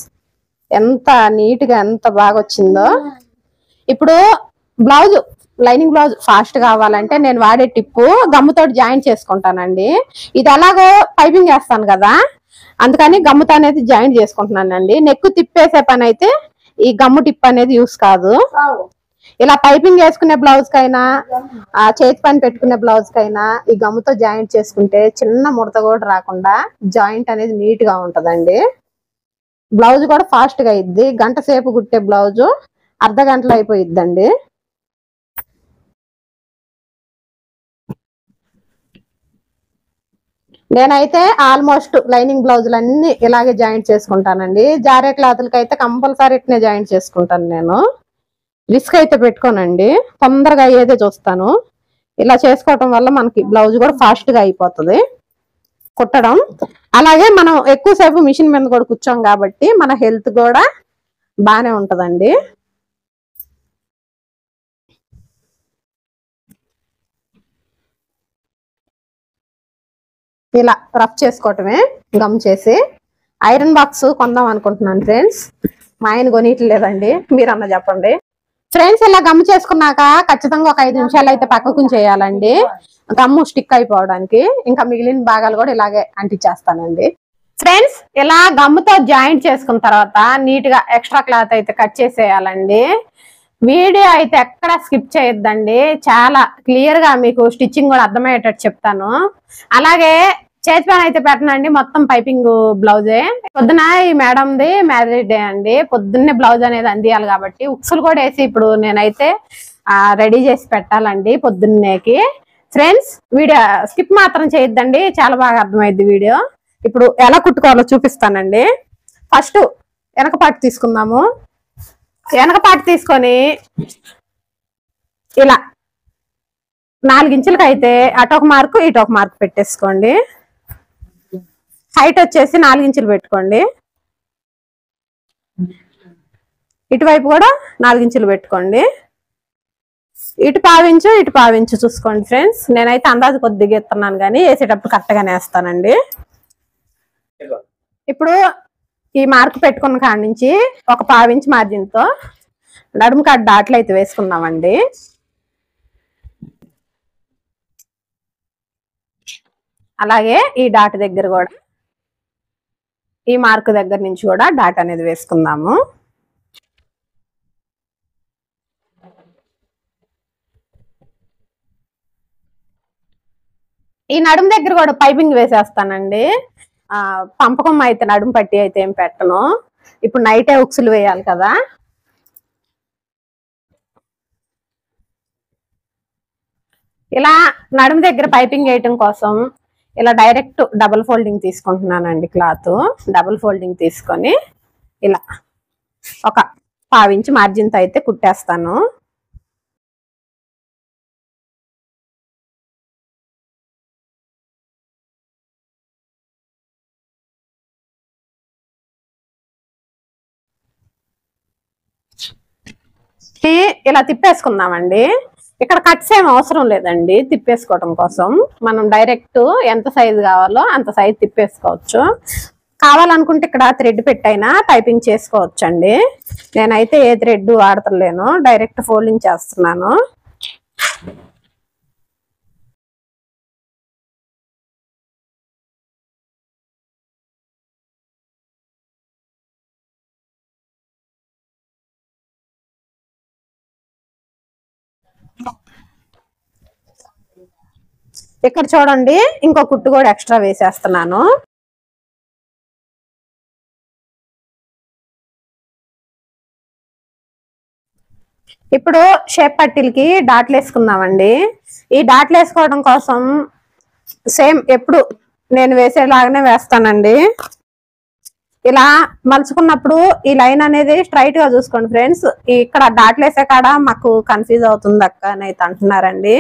ఎంత నీట్ గా ఎంత బాగా వచ్చిందో. ఇప్పుడు బ్లౌజ్ లైనింగ్ బ్లౌజ్ ఫాస్ట్ కావాలంటే నేను వాడే టిప్పు గమ్ముతో జాయింట్ చేసుకుంటానండి. ఇది ఎలాగో పైపింగ్ వేస్తాను కదా, అందుకని గమ్ముతో అనేది జాయింట్ చేసుకుంటున్నానండి. నెక్ తిప్పేసే పని అయితే ఈ గమ్ము టిప్ అనేది యూస్ కాదు. ఇలా పైపింగ్ వేసుకునే బ్లౌజ్ కైనా చేతి పని పెట్టుకునే బ్లౌజ్ కైనా ఈ గమ్ముతో జాయింట్ చేసుకుంటే చిన్న ముడత కూడా రాకుండా జాయింట్ అనేది నీట్ గా ఉంటదండి. బ్లౌజ్ కూడా ఫాస్ట్ గా అయ్యిద్ది. గంట సేపు కుట్టే బ్లౌజ్ అర్ధ గంటలో అయిపోయిద్దండి. నేనైతే ఆల్మోస్ట్ లైనింగ్ బ్లౌజులు అన్ని ఇలాగే జాయింట్ చేసుకుంటానండి. జారే క్లాతులకి అయితే కంపల్సరీ ఇట్నే జాయింట్ చేసుకుంటాను. నేను రిస్క్ అయితే పెట్టుకోనండి, తొందరగా అయ్యేదే చూస్తాను. ఇలా చేసుకోవటం వల్ల మనకి బ్లౌజ్ కూడా ఫాస్ట్ గా అయిపోతుంది కుట్టడం. అలాగే మనం ఎక్కువసేపు మిషన్ మీద కూడా కూర్చోం కాబట్టి మన హెల్త్ కూడా బాగానే ఉంటదండి. ఇలా రఫ్ చేసుకోవటమే గమ్ చేసి. ఐరన్ బాక్స్ కొందాం అనుకుంటున్నాను ఫ్రెండ్స్, మా ఆయన కొనియట్లేదండి, మీరన్నా చెప్పండి ఫ్రెండ్స్. ఇలా గమ్ చేసుకున్నాక ఖచ్చితంగా ఒక 5 నిమిషాలు అయితే పక్కకు చేయాలండి, గమ్ము స్టిక్ అయిపోవడానికి. ఇంకా మిగిలిన భాగాలు కూడా ఇలాగే అంటించేస్తానండి ఫ్రెండ్స్. ఇలా గమ్ముతో జాయింట్ చేసుకున్న తర్వాత నీట్ గా ఎక్స్ట్రా క్లాత్ అయితే కట్ చేసేయాలండి. వీడియో అయితే ఎక్కడ స్కిప్ చేయొద్దండి, చాలా క్లియర్ గా మీకు స్టిచ్చింగ్ కూడా అర్థమయ్యేటట్టు చెప్తాను. అలాగే చేతి పని అయితే పెట్టనండి, మొత్తం పైపింగ్ బ్లౌజే. పొద్దున ఈ మేడంది మ్యారేజ్ డే అండి, పొద్దున్నే బ్లౌజ్ అనేది అందియాలి కాబట్టి ఉక్సులు కూడా వేసి ఇప్పుడు నేనైతే రెడీ చేసి పెట్టాలండి పొద్దున్నేకి. ఫ్రెండ్స్ వీడియో స్కిప్ మాత్రం చేయొద్దండి, చాలా బాగా అర్థమైద్ది వీడియో. ఇప్పుడు ఎలా కుట్టుకోవాలో చూపిస్తానండి. ఫస్ట్ వెనక పార్ట్ తీసుకుందాము. వెనక పార్ట్ తీసుకొని ఇలా 4 ఇంచులకి అయితే అటొక మార్కు ఇటొక మార్కు పెట్టేసుకోండి. హైట్ వచ్చేసి 4 ఇంచులు పెట్టుకోండి. ఇటువైపు కూడా 4 ఇంచులు పెట్టుకోండి. ఇటు పావించు ఇటు పావించు చూసుకోండి ఫ్రెండ్స్. నేనైతే అందాజు కొద్దిగా ఎత్తున్నాను కానీ వేసేటప్పుడు కరెక్ట్గానే వేస్తానండి. ఇప్పుడు ఈ మార్కు పెట్టుకున్న కాడ నుంచి ఒక 1/2 ఇంచ్ మార్జిన్ తో నడుము కాడ డాట్లు అయితే వేసుకుందామండి. అలాగే ఈ డాట్ దగ్గర కూడా ఈ మార్కు దగ్గర నుంచి కూడా డాట్ అనేది వేసుకుందాము. ఈ నడుము దగ్గర కూడా పైపింగ్ వేసేస్తానండి. పంపకం అయితే నడుము పట్టి అయితే ఏం పెట్టను, ఇప్పుడు నైటే ఉక్సులు వేయాలి కదా. ఇలా నడుము దగ్గర పైపింగ్ వేయటం కోసం ఇలా డైరెక్ట్ డబుల్ ఫోల్డింగ్ తీసుకుంటున్నానండి. క్లాత్ డబుల్ ఫోల్డింగ్ తీసుకొని ఇలా ఒక 1/2 ఇంచ్ మార్జిన్తో అయితే కుట్టేస్తాను. ఇలా తిప్పేసుకుందామండి. ఇక్కడ కట్స్ ఏం అవసరం లేదండి తిప్పేసుకోవడం కోసం. మనం డైరెక్ట్ ఎంత సైజు కావాలో అంత సైజు తిప్పేసుకోవచ్చు. కావాలనుకుంటే ఇక్కడ థ్రెడ్ పెట్టైనా పైపింగ్ చేసుకోవచ్చు అండి. నేనైతే ఏ థ్రెడ్ వాడతలేను, డైరెక్ట్ ఫోల్డింగ్ చేస్తున్నాను. ఇక్కడ చూడండి ఇంకో కుట్టు కూడా ఎక్స్ట్రా వేసేస్తున్నాను. ఇప్పుడు షేప్ పట్టీలకి డాట్లు వేసుకుందామండి. ఈ డాట్లు వేసుకోవడం కోసం సేమ్ ఎప్పుడు నేను వేసేలాగానే వేస్తానండి. ఇలా మలుచుకున్నప్పుడు ఈ లైన్ అనేది స్ట్రైట్ గా చూసుకోండి ఫ్రెండ్స్. ఇక్కడ డాట్లు వేసే కాడ మాకు కన్ఫ్యూజ్ అవుతుంది అక్క అని అయితే అంటున్నారండి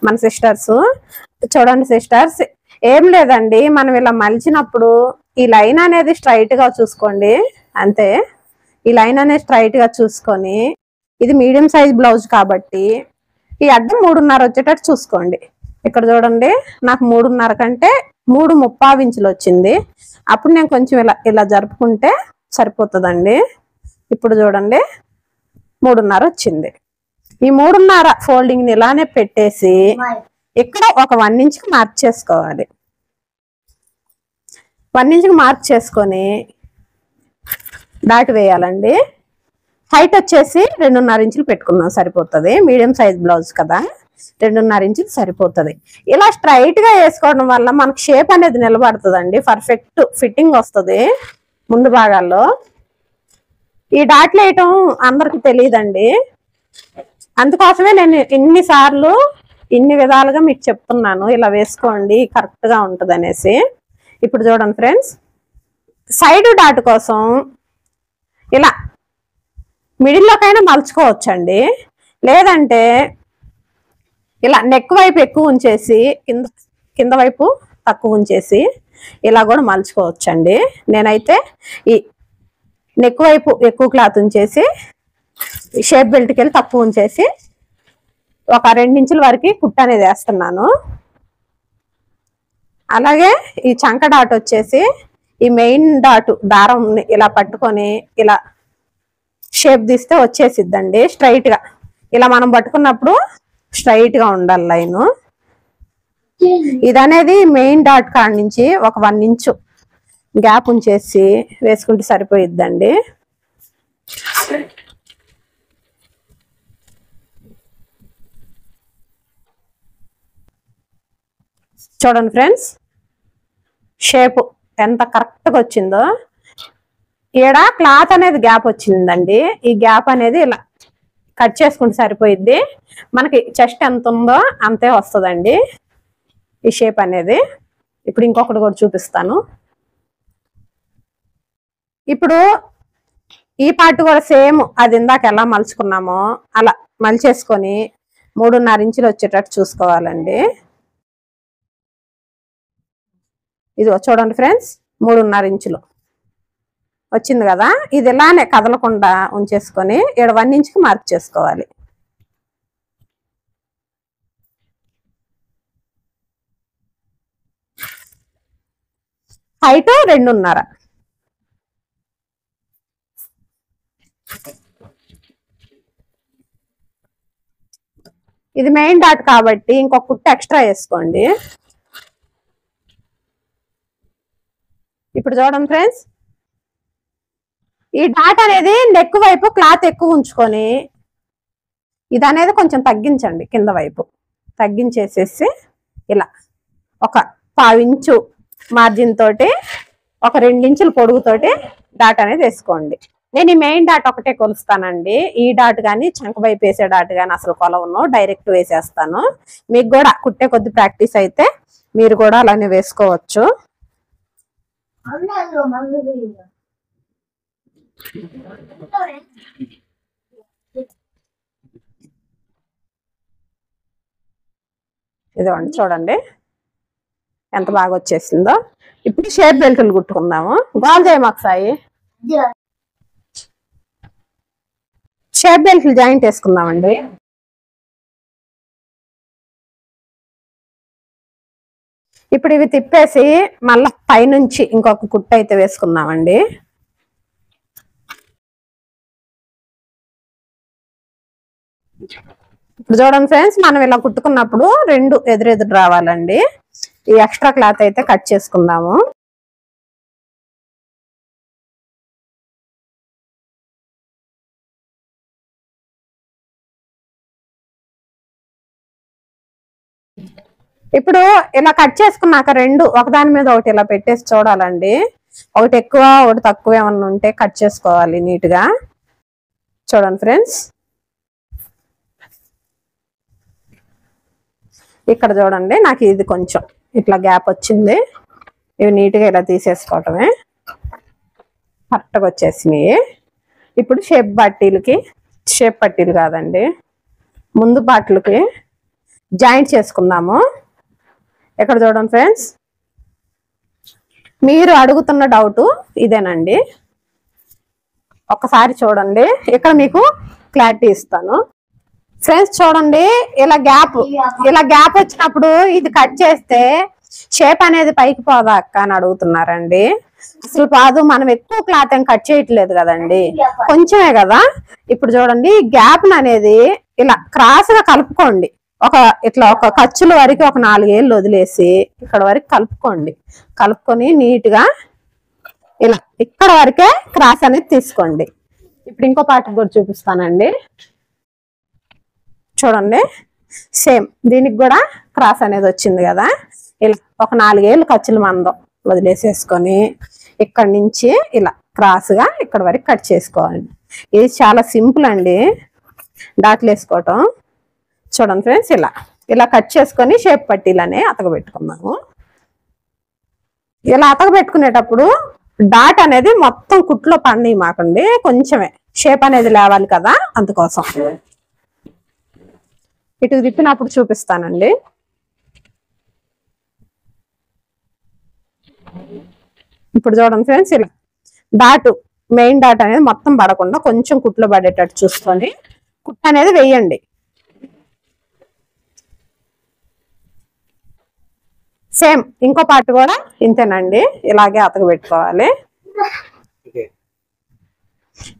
మన సిస్టర్స్. చూడండి సిస్టర్స్, ఏం లేదండి, మనం ఇలా మలిచినప్పుడు ఈ లైన్ అనేది స్ట్రైట్ గా చూసుకోండి, అంతే. ఈ లైన్ అనేది స్ట్రైట్ గా చూసుకొని, ఇది మీడియం సైజ్ బ్లౌజ్ కాబట్టి ఈ అడ్డం 3.5 వచ్చేటట్టు చూసుకోండి. ఇక్కడ చూడండి, నాకు 3.5 కంటే 3.75 ఇంచులు వచ్చింది. అప్పుడు నేను కొంచెం ఇలా ఇలా జరుపుకుంటే సరిపోతుందండి. ఇప్పుడు చూడండి 3.5 వచ్చింది. ఈ 3.5 ఫోల్డింగ్ ని ఇలానే పెట్టేసి ఇక్కడ ఒక 1 ఇంచ్కి మార్క్ చేసుకోవాలి. 1 ఇంచ్కి మార్క్ చేసుకొని డాట్ వేయాలండి. హైట్ వచ్చేసి 2.5 ఇంచులు పెట్టుకుందాం, సరిపోతుంది. మీడియం సైజ్ బ్లౌజ్ కదా, 2.5 ఇంచులు సరిపోతుంది. ఇలా స్ట్రైట్ గా వేసుకోవడం వల్ల మనకు షేప్ అనేది నిలబడుతుందండి, పర్ఫెక్ట్ ఫిట్టింగ్ వస్తుంది ముందు భాగాల్లో. ఈ డాట్లు వేయటం అందరికి తెలియదండి, అందుకోసమే నేను ఇన్నిసార్లు ఇన్ని విధాలుగా మీకు చెప్తున్నాను, ఇలా వేసుకోండి కరెక్ట్ గా ఉంటుంది అనేసి. ఇప్పుడు చూడండి ఫ్రెండ్స్, సైడ్ డాట్ కోసం ఇలా మిడిల్లోకైనా మలుచుకోవచ్చండి, లేదంటే ఇలా నెక్ వైపు ఎక్కువ ఉంచేసి కింద వైపు తక్కువ ఉంచేసి ఇలా కూడా మలుచుకోవచ్చండి. నేనైతే ఈ నెక్ వైపు ఎక్కువ క్లాత్ ఉంచేసి షేప్ బెల్ట్కి వెళ్ళి తక్కువ ఉంచేసి ఒక 2 ఇంచుల వరకు కుట్ట అనేది వేస్తున్నాను. అలాగే ఈ చంక డాట్ వచ్చేసి ఈ మెయిన్ డాట్ దారం ఇలా పట్టుకొని ఇలా షేప్ తీస్తే వచ్చేసిద్దండి స్ట్రైట్ గా. ఇలా మనం పట్టుకున్నప్పుడు స్ట్రైట్ గా ఉండాలి లైన్. ఇది అనేది మెయిన్ డాట్ కాడ నుంచి ఒక 1 ఇంచు గ్యాప్ ఉంచేసి వేసుకుంటే సరిపోయిద్దండి. చూడండి ఫ్రెండ్స్, షేప్ ఎంత కరెక్ట్గా వచ్చిందో. ఈడ క్లాత్ అనేది గ్యాప్ వచ్చిందండి, ఈ గ్యాప్ అనేది ఇలా కట్ చేసుకుంటే సరిపోయిద్ది. మనకి చెస్ట్ ఎంత ఉందో అంతే వస్తుందండి ఈ షేప్ అనేది. ఇప్పుడు ఇంకొకటి కూడా చూపిస్తాను. ఇప్పుడు ఈ పార్ట్ కూడా సేమ్ అది ఇందాక ఎలా మలుచుకున్నామో అలా మలిచేసుకొని 3.5 ఇంచులు వచ్చేటట్టు చూసుకోవాలండి. ఇది చూడండి ఫ్రెండ్స్, 3.5 ఇంచులు వచ్చింది కదా. ఇది ఇలానే కదలకుండా ఉంచేసుకొని ఇక్కడ 1 ఇంచ్కి మార్క్ చేసుకోవాలి. హైట్ 2.5. ఇది మెయిన్ డాట్ కాబట్టి ఇంకొక కుట్టు ఎక్స్ట్రా వేసుకోండి. ఇప్పుడు చూడండి ఫ్రెండ్స్, ఈ డాట్ అనేది నెక్ వైపు క్లాత్ ఎక్కువ ఉంచుకొని ఇది అనేది కొంచెం తగ్గించండి, కింద వైపు తగ్గించేసేసి ఇలా ఒక 1/4 ఇంచు మార్జిన్ తోటి ఒక 2 ఇంచుల పొడుగుతోటి డాట్ అనేది వేసుకోండి. నేను ఈ మెయిన్ డాట్ ఒకటే కొలుస్తానండి, ఈ డాట్ కానీ చంక వైపు వేసే డాట్ కానీ అసలు కొలవను, డైరెక్ట్ వేసేస్తాను. మీకు కూడా కుట్టే కొద్ది ప్రాక్టీస్ అయితే మీరు కూడా అలానే వేసుకోవచ్చు. ఇదిగోండి చూడండి ఎంత బాగా వచ్చేసిందో. ఇప్పుడు షేప్ బెల్ట్లు కుట్టుకుందాము. గోల్ చేయమాకు సాయి, షేప్ బెల్ట్లు జాయింట్ వేసుకుందామండి. ఇప్పుడు ఇవి తిప్పేసి మళ్ళీ పైనుంచి ఇంకొక కుట్టు అయితే వేసుకుందామండి. ఇప్పుడు చూడండి ఫ్రెండ్స్, మనం ఇలా కుట్టుకున్నప్పుడు 2 ఎదురెదురు రావాలండి. ఈ ఎక్స్ట్రా క్లాత్ అయితే కట్ చేసుకుందాము. ఇప్పుడు ఇలా కట్ చేసుకున్నాక 2 ఒకదాని మీద ఒకటి ఇలా పెట్టేసి చూడాలండి. ఒకటి ఎక్కువ ఒకటి తక్కువ ఏమన్నా ఉంటే కట్ చేసుకోవాలి నీట్ గా. చూడండి ఫ్రెండ్స్, ఇక్కడ చూడండి నాకు ఇది కొంచెం ఇట్లా గ్యాప్ వచ్చింది. ఇవి నీట్ గా ఇలా తీసేసుకోవటమే, కరెక్ట్గా వచ్చేసినాయి. ఇప్పుడు షేప్ పట్టీలు కాదండి, ముందు పార్ట్లకి జాయింట్ చేసుకుందాము. ఇక్కడ చూడండి ఫ్రెండ్స్, మీరు అడుగుతున్న డౌట్ ఇదేనండి. ఒక్కసారి చూడండి, ఇక్కడ మీకు క్లారిటీ ఇస్తాను. ఫ్రెండ్స్ చూడండి, ఇలా గ్యాప్ వచ్చినప్పుడు ఇది కట్ చేస్తే షేప్ అనేది పైకి పోదా అక్క అని అడుగుతున్నారండి. అసలు కాదు, మనం ఎక్కువ క్లాత్ ఏం కట్ చేయట్లేదు కదండి, కొంచెమే కదా. ఇప్పుడు చూడండి, గ్యాప్ అనేది ఇలా క్రాస్ గా కలుపుకోండి. ఇట్లా ఒక ఖర్చుల వరకు ఒక 4 ఏళ్ళు వదిలేసి ఇక్కడ వరకు కలుపుకొని నీట్ గా ఇలా ఇక్కడ వరకే క్రాస్ అనేది తీసుకోండి. ఇప్పుడు ఇంకో పార్ట్ కూడా చూపిస్తానండి. చూడండి, సేమ్ దీనికి కూడా క్రాస్ అనేది వచ్చింది కదా. ఇలా ఒక 4 ఏళ్ళు ఖర్చుల మందం వదిలేసేసుకొని ఇక్కడ నుంచి ఇలా క్రాస్ గా ఇక్కడ వరకు కట్ చేసుకోవాలి. ఇది చాలా సింపుల్ అండి డాట్లు వేసుకోవటం. చూడండి ఫ్రెండ్స్, ఇలా కట్ చేసుకొని షేప్ పట్టీలనే అతకబెట్టుకున్నాము. ఇలా అతకబెట్టుకునేటప్పుడు డాట్ అనేది మొత్తం కుట్లో పండి మాకండి, కొంచెమే షేప్ అనేది లేవాలి కదా, అందుకోసం. ఇటు తిప్పినప్పుడు చూపిస్తానండి. ఇప్పుడు చూడండి ఫ్రెండ్స్, ఇలా మెయిన్ డాట్ అనేది మొత్తం పడకుండా కొంచెం కుట్లో పడేటట్టు చూసుకొని కుట్టు అనేది వేయండి. సేమ్ ఇంకో పార్ట్ కూడా ఇంతేనండి, ఇలాగే అతకబెట్టుకోవాలి.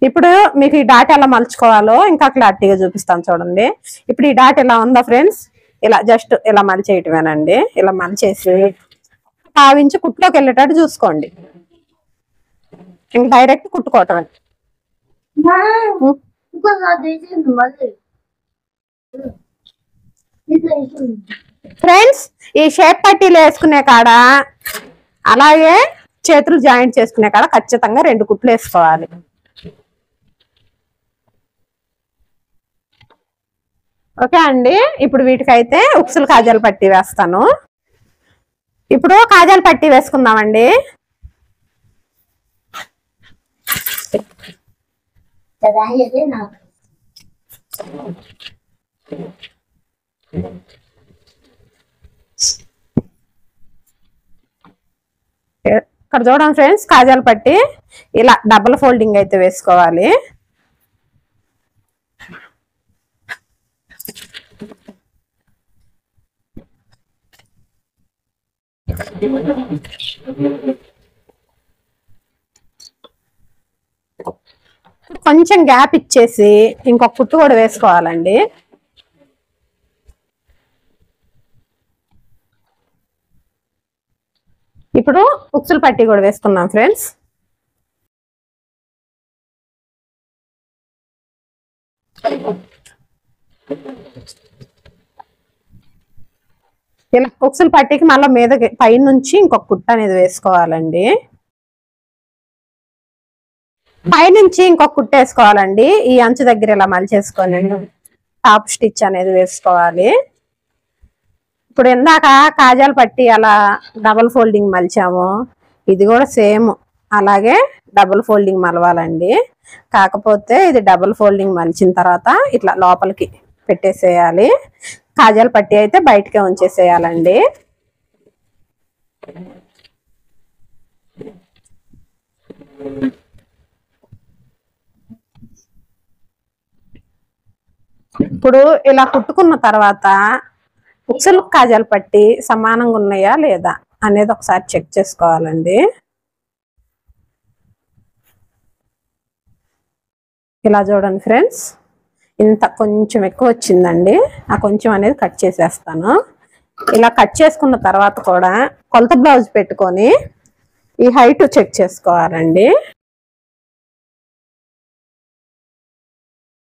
ఇప్పుడు మీకు ఈ డాట్ ఎలా మలుచుకోవాలో ఇంకా క్లారిటీగా చూపిస్తాను చూడండి. ఇప్పుడు ఈ డాట్ ఎలా ఉందా ఫ్రెండ్స్, ఇలా జస్ట్ ఇలా మలిచేయటమేనండి. ఇలా మలిచేసి 1/2 ఇంచు కుట్లోకి వెళ్ళేటట్టు చూసుకోండి. ఇంక డైరెక్ట్ కుట్టుకోవటమే. ఫ్రెండ్స్, ఈ షేప్ పట్టీలు వేసుకునే కాడ అలాగే చేతులు జాయింట్ చేసుకునే కాడ ఖచ్చితంగా 2 కుట్లు వేసుకోవాలి. ఓకే అండి. ఇప్పుడు వీటికైతే ఉక్సులు కాజాల పట్టీ వేస్తాను. ఇప్పుడు కాజాల పట్టీ వేసుకుందామండి. ఇక్కడ చూడండి ఫ్రెండ్స్, కాజాల పట్టీ ఇలా డబుల్ ఫోల్డింగ్ అయితే వేసుకోవాలి. కొంచెం గ్యాప్ ఇచ్చేసి ఇంకొక కుట్టు కూడా వేసుకోవాలండి. ఇప్పుడు ఉక్సులు పట్టీ కూడా వేసుకున్నాం ఫ్రెండ్స్. ఇలా ఉక్సులు పట్టీకి మళ్ళీ మీద పైనుంచి ఇంకొక కుట్టు అనేది వేసుకోవాలండి. పైనుంచి ఇంకొక కుట్టు వేసుకోవాలండి. ఈ అంచు దగ్గర ఇలా మలిచేసుకొని టాప్ స్టిచ్ అనేది వేసుకోవాలి. ఇప్పుడు ఇందాక కాజాల పట్టీ అలా డబుల్ ఫోల్డింగ్ మలిచాము, ఇది కూడా సేమ్ అలాగే డబుల్ ఫోల్డింగ్ మలవాలండి. కాకపోతే ఇది డబుల్ ఫోల్డింగ్ మలిచిన తర్వాత ఇట్లా లోపలికి పెట్టేసేయాలి. కాజాల పట్టీ అయితే బయటకే ఉంచేసేయాలండి. ఇప్పుడు ఇలా కుట్టుకున్న తర్వాత ఉక్సులు కాజాల పట్టీ సమానంగా ఉన్నాయా లేదా అనేది ఒకసారి చెక్ చేసుకోవాలండి. ఇలా చూడండి ఫ్రెండ్స్, ఇంత కొంచెం ఎక్కువ వచ్చిందండి. ఆ కొంచెం అనేది కట్ చేసేస్తాను. ఇలా కట్ చేసుకున్న తర్వాత కూడా కొలత బ్లౌజ్ పెట్టుకొని ఈ హైట్ చెక్ చేసుకోవాలండి.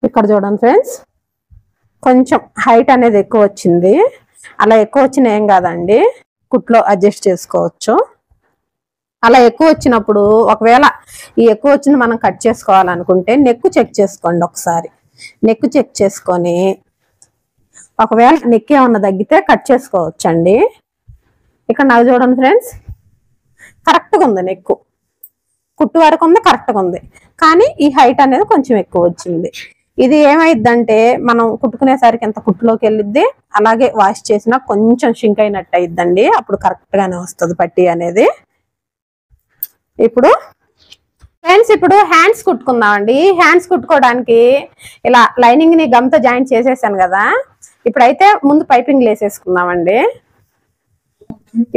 ఇక్కడ చూడండి ఫ్రెండ్స్, కొంచెం హైట్ అనేది ఎక్కువ వచ్చింది. అలా ఎక్కువ వచ్చిన ఏం కాదండి, కుట్లో అడ్జస్ట్ చేసుకోవచ్చు. అలా ఎక్కువ వచ్చినప్పుడు ఒకవేళ ఈ ఎక్కువ వచ్చింది మనం కట్ చేసుకోవాలనుకుంటే నెక్ చెక్ చేసుకోండి. ఒకసారి నెక్ చెక్ చేసుకొని ఒకవేళ నెక్ ఏమన్నా తగ్గితే కట్ చేసుకోవచ్చు అండి. ఇక్కడ నాకు చూడండి ఫ్రెండ్స్, కరెక్ట్గా ఉంది, నెక్ కుట్టు వరకు ఉంది, కరెక్ట్గా ఉంది. కానీ ఈ హైట్ అనేది కొంచెం ఎక్కువ వచ్చింది. ఇది ఏమైద్దంటే మనం కుట్టుకునేసరికి ఎంత కుట్టులోకి వెళ్ళిద్ది, అలాగే వాష్ చేసినా కొంచెం షింక్ అయినట్టు అయిద్దండి. అప్పుడు కరెక్ట్ గానే వస్తుంది పట్టీ అనేది. ఇప్పుడు ఫ్రెండ్స్ ఇప్పుడు హ్యాండ్స్ కుట్టుకుందామండి. హ్యాండ్స్ కుట్టుకోవడానికి ఇలా లైనింగ్ ని గమ్తో జాయింట్ చేసేసాను కదా, ఇప్పుడైతే ముందు పైపింగ్ వేసేసుకుందామండి.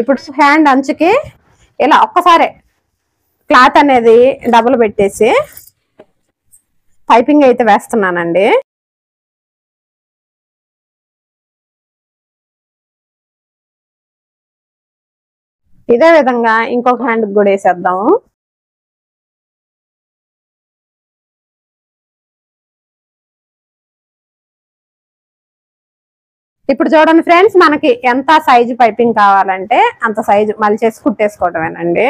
ఇప్పుడు హ్యాండ్ అంచుకి ఇలా ఒక్కసారి క్లాత్ అనేది డబుల్ పెట్టేసి పైపింగ్ అయితే వేస్తున్నానండి. ఇదే విధంగా ఇంకొక హ్యాండ్ కూడా వేసేద్దాము. ఇప్పుడు చూడండి ఫ్రెండ్స్, మనకి ఎంత సైజు పైపింగ్ కావాలంటే అంత సైజు మలిచేసి కుట్టేసుకోవటమేనండి.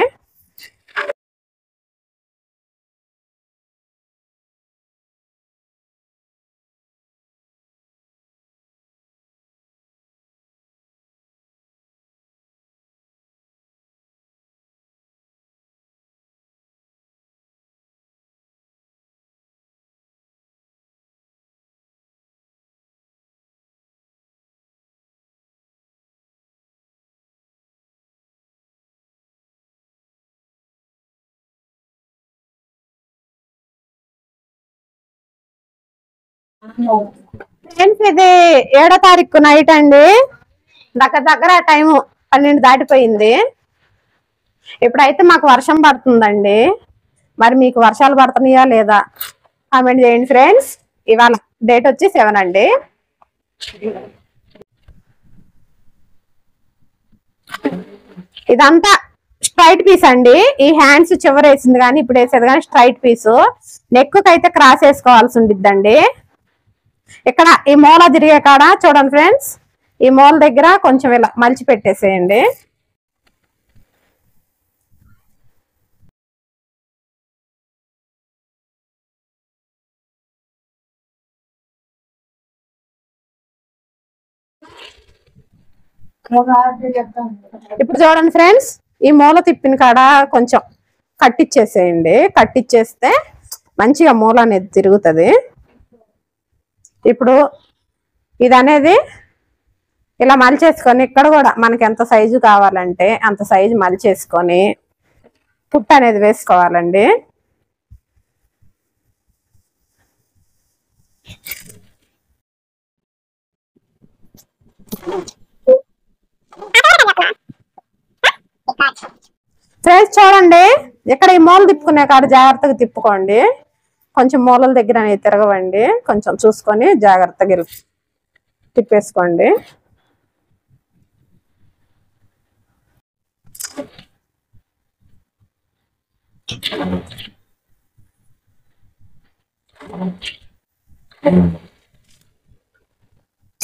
ఫ్రెండ్స్ ఇది 7వ తారీఖు నైట్ అండి. దగ్గర టైం 12 దాటిపోయింది. ఇప్పుడైతే మాకు వర్షం పడుతుందండి. మరి మీకు వర్షాలు పడుతున్నాయా లేదా కామెంట్ చేయండి ఫ్రెండ్స్. ఇవాళ డేట్ వచ్చి 7 అండి. ఇదంతా స్ట్రైట్ పీస్ అండి. ఈ హ్యాండ్స్ చివరి వేసింది కానీ ఇప్పుడు వేసేది కానీ స్ట్రైట్ పీసు. నెక్ అయితే క్రాస్ వేసుకోవాల్సి ఉండిద్దండి. ఇక్కడ ఈ మూల తిరిగే కాడ చూడండి ఫ్రెండ్స్, ఈ మూల దగ్గర కొంచెం ఇలా మలిచి పెట్టేసేయండి. ఇప్పుడు చూడండి ఫ్రెండ్స్, ఈ మూల తిప్పిన కాడ కొంచెం కట్టిచ్చేసేయండి. కట్టిచ్చేస్తే మంచిగా మూల అనేది తిరుగుతుంది. ఇప్పుడు ఇది అనేది ఇలా మలిచేసుకొని ఇక్కడ కూడా మనకి ఎంత సైజు కావాలంటే అంత సైజు మలిచేసుకొని కుట్ట అనేది వేసుకోవాలండి. ఫ్రెండ్స్ చూడండి, ఇక్కడ ఈ మూల తిప్పుకునే కాడ జాగ్రత్తగా తిప్పుకోండి. కొంచెం మూలల దగ్గర అనేది తిరగవండి. కొంచెం చూసుకొని జాగ్రత్తగా తిప్పేసుకోండి.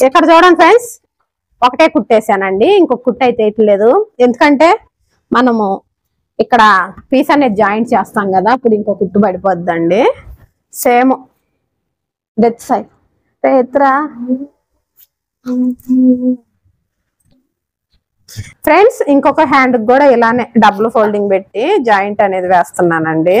ఇక్కడ చూడండి ఫ్రెండ్స్, ఒకటే కుట్టేసానండి. ఇంకొక కుట్టు అయితే వేయట్లేదు. ఎందుకంటే మనము ఇక్కడ పీస్ అనేది జాయింట్ చేస్తాం కదా, అప్పుడు ఇంకో కుట్టు పడిపోద్దండి. సేమ్ డెత్ సైడ్ ఫ్రెండ్స్, ఇంకొక హ్యాండ్ కూడా ఇలానే డబుల్ ఫోల్డింగ్ పెట్టి జాయింట్ అనేది వేస్తున్నానండి.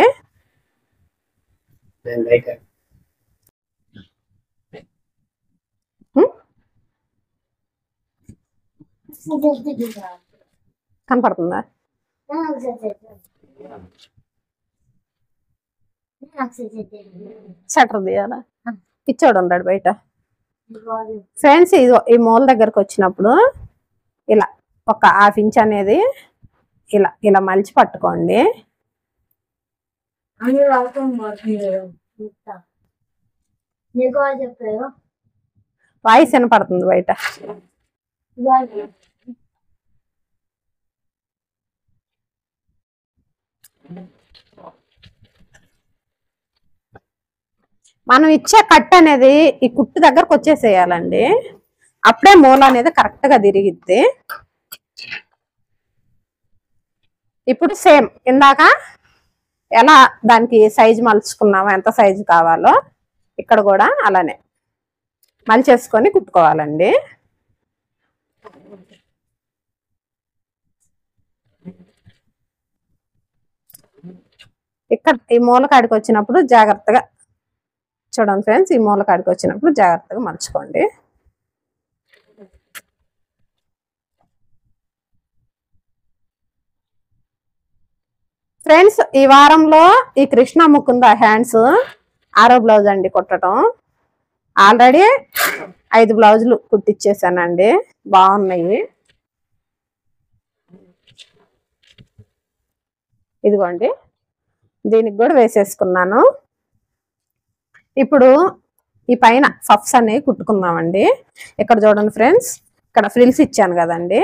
కనపడుతుందా? షట్టర్ తీయాలా? పిచ్చోడు ఉన్నాడు బయట. ఫ్రెండ్స్ ఇది ఈ మూల దగ్గరకు వచ్చినప్పుడు ఇలా ఒక 1/2 ఇంచ్ అనేది ఇలా ఇలా మలిచి పట్టుకోండి. వాయిస్ వినపడుతుంది బయట. మనం ఇచ్చే కట్ అనేది ఈ కుట్టు దగ్గరకు వచ్చేసేయాలండి. అప్పుడే మూల అనేది కరెక్ట్ గా తిరిగిద్ది. ఇప్పుడు సేమ్ ఇందాక ఎలా దానికి సైజు మలుచుకున్నామో, ఎంత సైజు కావాలో ఇక్కడ కూడా అలానే మలిచేసుకొని కుట్టుకోవాలండి. ఇక్కడ ఈ మూల కాడికి వచ్చినప్పుడు జాగ్రత్తగా చూడండి ఫ్రెండ్స్, ఈ మూల కాడికి వచ్చినప్పుడు జాగ్రత్తగా మలుచుకోండి. ఫ్రెండ్స్ ఈ వారంలో ఈ కృష్ణ ముకుంద హ్యాండ్స్ 6వ బ్లౌజ్ అండి కుట్టడం. ఆల్రెడీ 5 బ్లౌజులు కుట్టించేసానండి, బాగున్నాయి. ఇదిగోండి, దీనికి కూడా వేసేసుకున్నాను. ఇప్పుడు ఈ పైన పఫ్స్ అనేవి కుట్టుకుందామండి. ఇక్కడ చూడండి ఫ్రెండ్స్, ఇక్కడ ఫ్రిల్స్ ఇచ్చాను కదండి,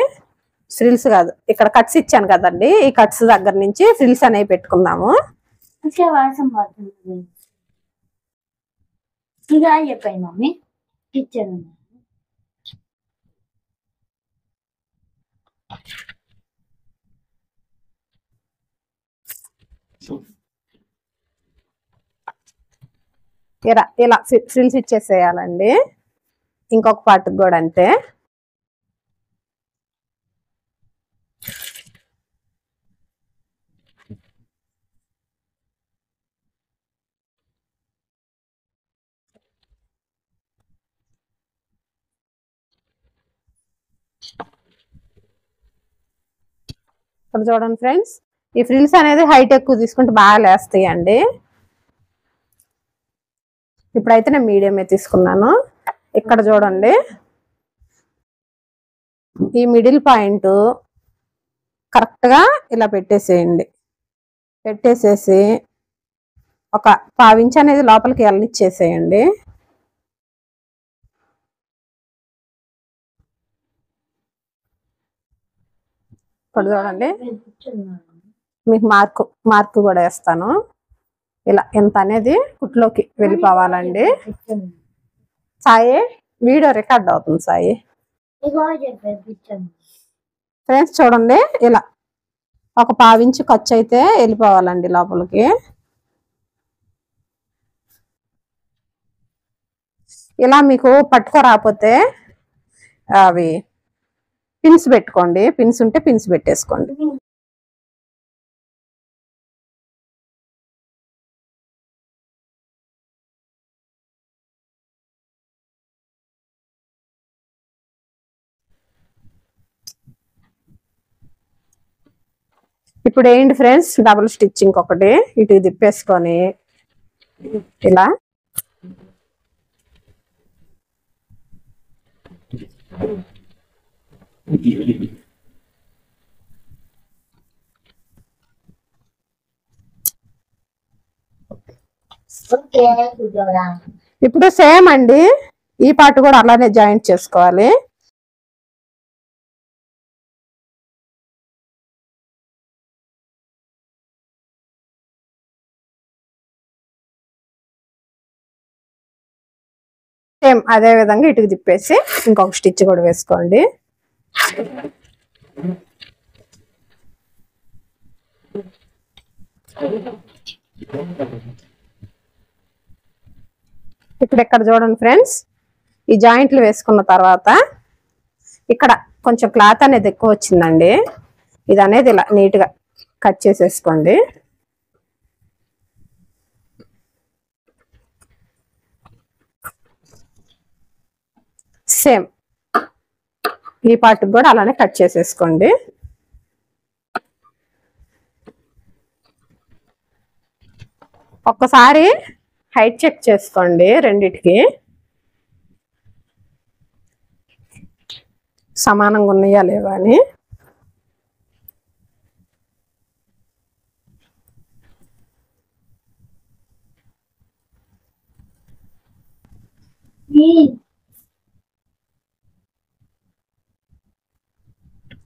ఫ్రిల్స్ కాదు ఇక్కడ కట్స్ ఇచ్చాను కదండి, ఈ కట్స్ దగ్గర నుంచి ఫ్రిల్స్ అనేవి పెట్టుకుందాము. చెప్పండి మమ్మీ, ఇలా ఫ్రిల్స్ ఇచ్చేసేయాలండి. ఇంకొక పార్ట్కి కూడా అంతే. ఇక్కడ చూడండి ఫ్రెండ్స్, ఈ ఫ్రిల్స్ అనేది హైట్ ఎక్కువ తీసుకుంటే బాగా లేస్తాయండి. ఇప్పుడైతే నేను మీడియమే తీసుకున్నాను. ఇక్కడ చూడండి, ఈ మిడిల్ పాయింట్ కరెక్ట్గా ఇలా పెట్టేసేయండి. పెట్టేసేసి ఒక 1/2 ఇంచ్ అనేది లోపలికి వెళ్ళనిచ్చేసేయండి. ఇక్కడ చూడండి, మీకు మార్కు కూడా వేస్తాను. ఇలా ఎంత అనేది కుట్లోకి వెళ్ళిపోవాలండి. సాయి వీడియో రికార్డ్ అవుతుంది సాయి. ఫ్రెండ్స్ చూడండి, ఇలా ఒక 1/2 ఇంచ్ ఖర్చు అయితే వెళ్ళిపోవాలండి లోపలికి. ఇలా మీకు పట్టుకోరాకపోతే అవి పిన్స్ పెట్టుకోండి, పిన్స్ ఉంటే పిన్స్ పెట్టేసుకోండి. ఇప్పుడు ఏంటి ఫ్రెండ్స్, డబుల్ స్టిచ్చింగ్ ఒకటి ఇటు తిప్పేసుకొని ఇలా ఇప్పుడు సేమ్ అండి, ఈ పార్ట్ కూడా అలానే జాయింట్ చేసుకోవాలి. సేమ్ అదే విధంగా ఇటుకు తిప్పేసి ఇంకొక స్టిచ్ కూడా వేసుకోండి. ఇప్పుడు ఇక్కడ చూడండి ఫ్రెండ్స్, ఈ జాయింట్లు వేసుకున్న తర్వాత ఇక్కడ కొంచెం క్లాత్ అనేది ఎక్కువ వచ్చిందండి. ఇది అనేది ఇలా నీట్గా కట్ చేసేసుకోండి. సేమ్ ఈ పార్ట్ కూడా అలానే కట్ చేసేసుకోండి. ఒక్కసారి హైట్ చెక్ చేసుకోండి రెండిటికి సమానంగా ఉన్నాయా లేవా అని.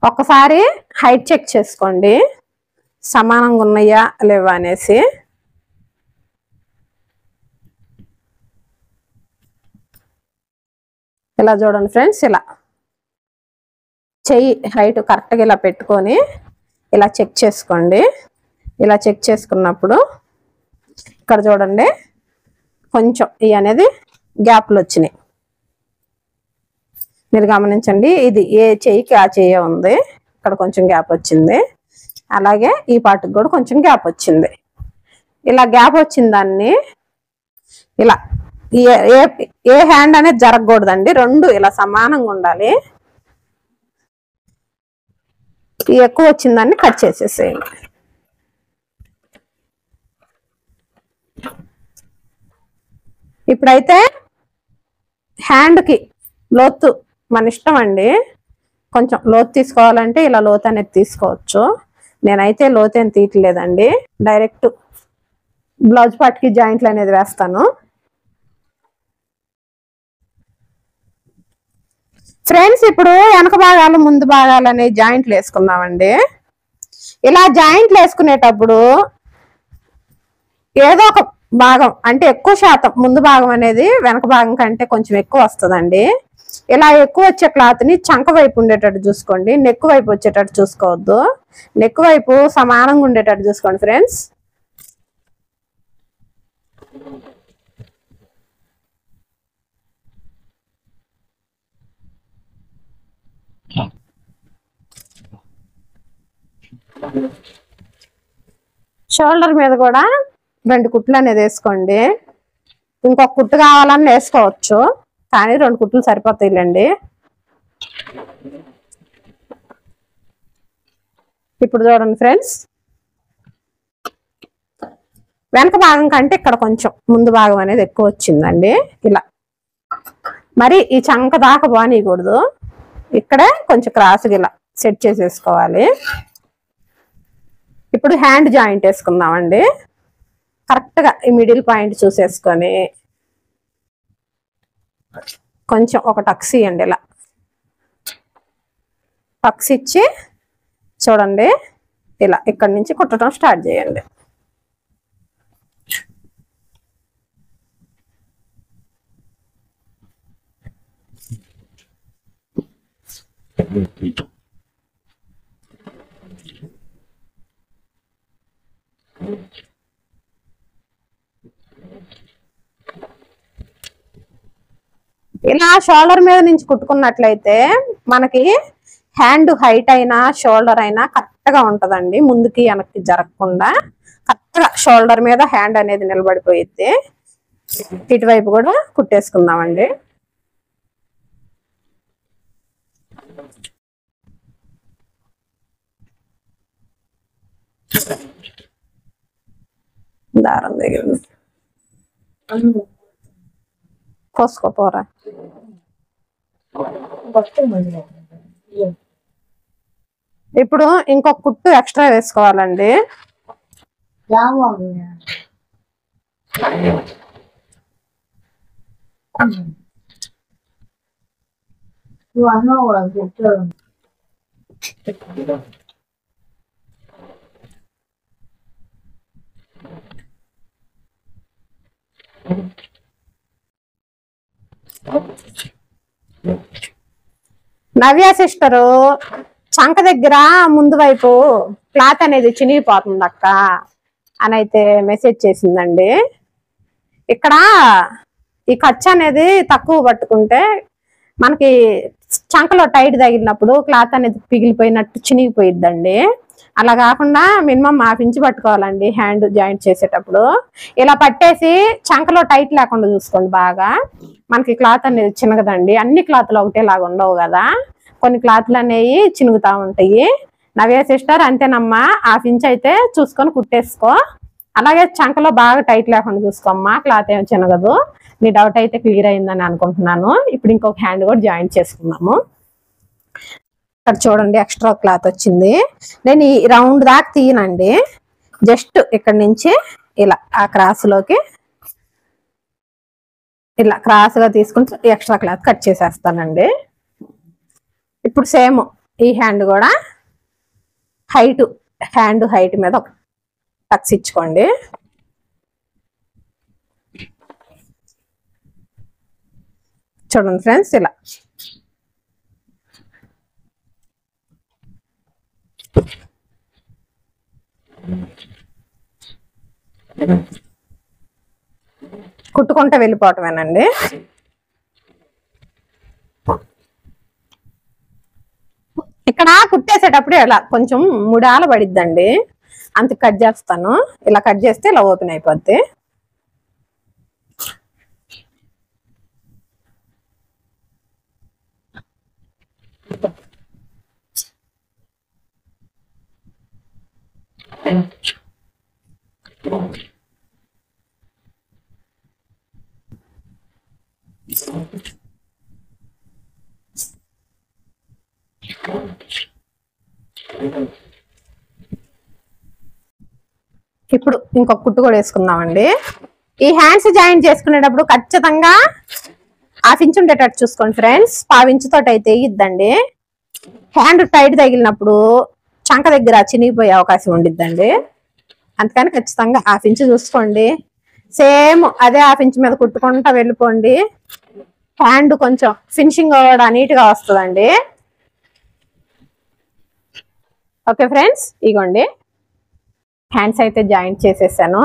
ఒకసారి హైట్ చెక్ చేసుకోండి సమానంగా ఉన్నాయా లేవా అనేసి. ఇలా చూడండి ఫ్రెండ్స్, ఇలా చెయ్యి హైట్ కరెక్ట్గా ఇలా పెట్టుకొని ఇలా చెక్ చేసుకోండి. ఇలా చెక్ చేసుకున్నప్పుడు ఇక్కడ చూడండి కొంచెం ఇవి అనేది గ్యాప్లు వచ్చినాయి, మీరు గమనించండి. ఇది ఏ చెయ్యికి ఆ చెయ్యి ఉంది, ఇక్కడ కొంచెం గ్యాప్ వచ్చింది. అలాగే ఈ పార్ట్కి కూడా కొంచెం గ్యాప్ వచ్చింది. ఇలా గ్యాప్ వచ్చిన దాన్ని ఇలా ఏ హ్యాండ్ అనేది జరగకూడదండి, రెండు ఇలా సమానంగా ఉండాలి. ఎక్కువ వచ్చిందాన్ని కట్ చేసేసేయండి. ఇప్పుడైతే హ్యాండ్కి లోతు మన ఇష్టం అండి. కొంచెం లోతు తీసుకోవాలంటే ఇలా లోతు అనేది తీసుకోవచ్చు. నేనైతే లోతు ఏం తీయట్లేదండి, డైరెక్ట్ బ్లౌజ్ పార్ట్కి జాయింట్లు అనేది వేస్తాను. ఫ్రెండ్స్, ఇప్పుడు వెనక భాగాలు ముందు భాగాలు అనే జాయింట్లు వేసుకుందామండి. ఇలా జాయింట్లు వేసుకునేటప్పుడు ఏదో ఒక భాగం అంటే ఎక్కువ శాతం ముందు భాగం అనేది వెనక భాగం కంటే కొంచెం ఎక్కువ వస్తుందండి. ఇలా ఎక్కువ వచ్చే క్లాత్ ని చంక వైపు ఉండేటట్టు చూసుకోండి, నెక్ వైపు వచ్చేటట్టు చూసుకోవద్దు. నెక్ వైపు సమానంగా ఉండేటట్టు చూసుకోండి ఫ్రెండ్స్. షోల్డర్ మీద కూడా 2 కుట్లు అనేది వేసుకోండి. ఇంకొక కుట్టు కావాలని వేసుకోవచ్చు, కానీ 2 కుట్లు సరిపోతాయిలేండి. ఇప్పుడు చూడండి ఫ్రెండ్స్, వెనక భాగం కంటే ఇక్కడ కొంచెం ముందు భాగం అనేది ఎక్కువ వచ్చిందండి. ఇలా మరి ఈ చంక దాకా బానీయకూడదు, ఇక్కడే కొంచెం క్రాస్గా ఇలా సెట్ చేసేసుకోవాలి. ఇప్పుడు హ్యాండ్ జాయింట్ వేసుకుందామండి. కరెక్ట్గా ఈ మిడిల్ పాయింట్ చూసేసుకొని కొంచెం ఒక టక్స్ ఇవ్వండి. ఇలా టక్స్ ఇచ్చి చూడండి, ఇలా ఇక్కడి నుంచి కుట్టడం స్టార్ట్ చేయండి. ఇలా షోల్డర్ మీద నుంచి కుట్టుకున్నట్లయితే మనకి హ్యాండ్ హైట్ అయినా షోల్డర్ అయినా కరెక్ట్ గా ఉంటదండి. ముందుకి వెనక్కి జరగకుండా కరెక్ట్ గా షోల్డర్ మీద హ్యాండ్ అనేది నిలబడిపోయిద్ది. ఇటువైపు కూడా కుట్టేసుకుందామండి. దారం దగ్గర కోసుకోపోరా. ఇప్పుడు ఇంకొక కుట్టు ఎక్స్ట్రా వేసుకోవాలండి. నవ్య సిస్టరు చంక దగ్గర ముందు వైపు క్లాత్ అనేది చినిగిపోతుంది అక్క అని అయితే మెసేజ్ చేసిందండి. ఇక్కడ ఈ ఖర్చు అనేది తక్కువ పట్టుకుంటే మనకి చంకలో టైట్ తగిలినప్పుడు క్లాత్ అనేది పిగిలిపోయినట్టు చినిగిపోయిద్దండి. అలా కాకుండా మినిమం 1/2 ఇంచ్ పట్టుకోవాలండి హ్యాండ్ జాయింట్ చేసేటప్పుడు. ఇలా పట్టేసి చంకలో టైట్ లేకుండా చూసుకోండి బాగా. మనకి క్లాత్ అనేది చినగదండి. అన్ని క్లాత్లు ఒకటేలాగా ఉండవు కదా, కొన్ని క్లాత్లు అనేవి చినుగుతా ఉంటాయి. నవ్య సిస్టర్ అంతేనమ్మా, 1/2 ఇంచ్ అయితే చూసుకొని కుట్టేసుకో. అలాగే చంకలో బాగా టైట్ లేకుండా చూసుకోమ్మా, క్లాత్ ఏమి చినగదు. నీ డౌట్ అయితే క్లియర్ అయిందని అనుకుంటున్నాను. ఇప్పుడు ఇంకొక హ్యాండ్ కూడా జాయింట్ చేసుకున్నాము. ఇక్కడ చూడండి ఎక్స్ట్రా క్లాత్ వచ్చింది. నేను ఈ రౌండ్ దాకా తీయనండి, జస్ట్ ఇక్కడ నుంచి ఇలా ఆ క్రాస్ లోకి ఇలా క్రాస్ గా తీసుకుంటూ ఎక్స్ట్రా క్లాత్ కట్ చేసేస్తానండి. ఇప్పుడు సేమ్ ఈ హ్యాండ్ కూడా హ్యాండ్ హైట్ మీద ఒక టక్స్ ఇచ్చుకోండి. చూడండి ఫ్రెండ్స్, ఇలా కుట్టుకుంటే వెళ్ళిపోవటమేనండి. ఇక్కడ కుట్టేసేటప్పుడు ఇలా కొంచెం ముడాల పడిద్దండి, అంత కట్ చేస్తాను. ఇలా కట్ చేస్తే ఇలా ఓపెన్ అయిపోద్ది. ఇప్పుడు ఇంకొక కుట్టు కూడా వేసుకుందామండి. ఈ హ్యాండ్స్ జాయింట్ చేసుకునేటప్పుడు ఖచ్చితంగా 1/2 ఇంచ్ ఉండేటట్టు చూసుకోండి ఫ్రెండ్స్. 1/2 ఇంచ్ తోటి అయితే ఇద్దండి. హ్యాండ్ టైట్ తగిలినప్పుడు చంక దగ్గర చినిగిపోయే అవకాశం ఉండిద్దండి. అందుకని ఖచ్చితంగా 1/2 ఇంచ్ చూసుకోండి. సేమ్ అదే 1/2 ఇంచ్ మీద కుట్టుకుంటా వెళ్ళిపోండి. హ్యాండ్ కొంచెం ఫినిషింగ్ కూడా నీట్ గా వస్తుందండి. ఓకే ఫ్రెండ్స్, ఇగోండి హ్యాండ్స్ అయితే జాయింట్ చేసేసాను.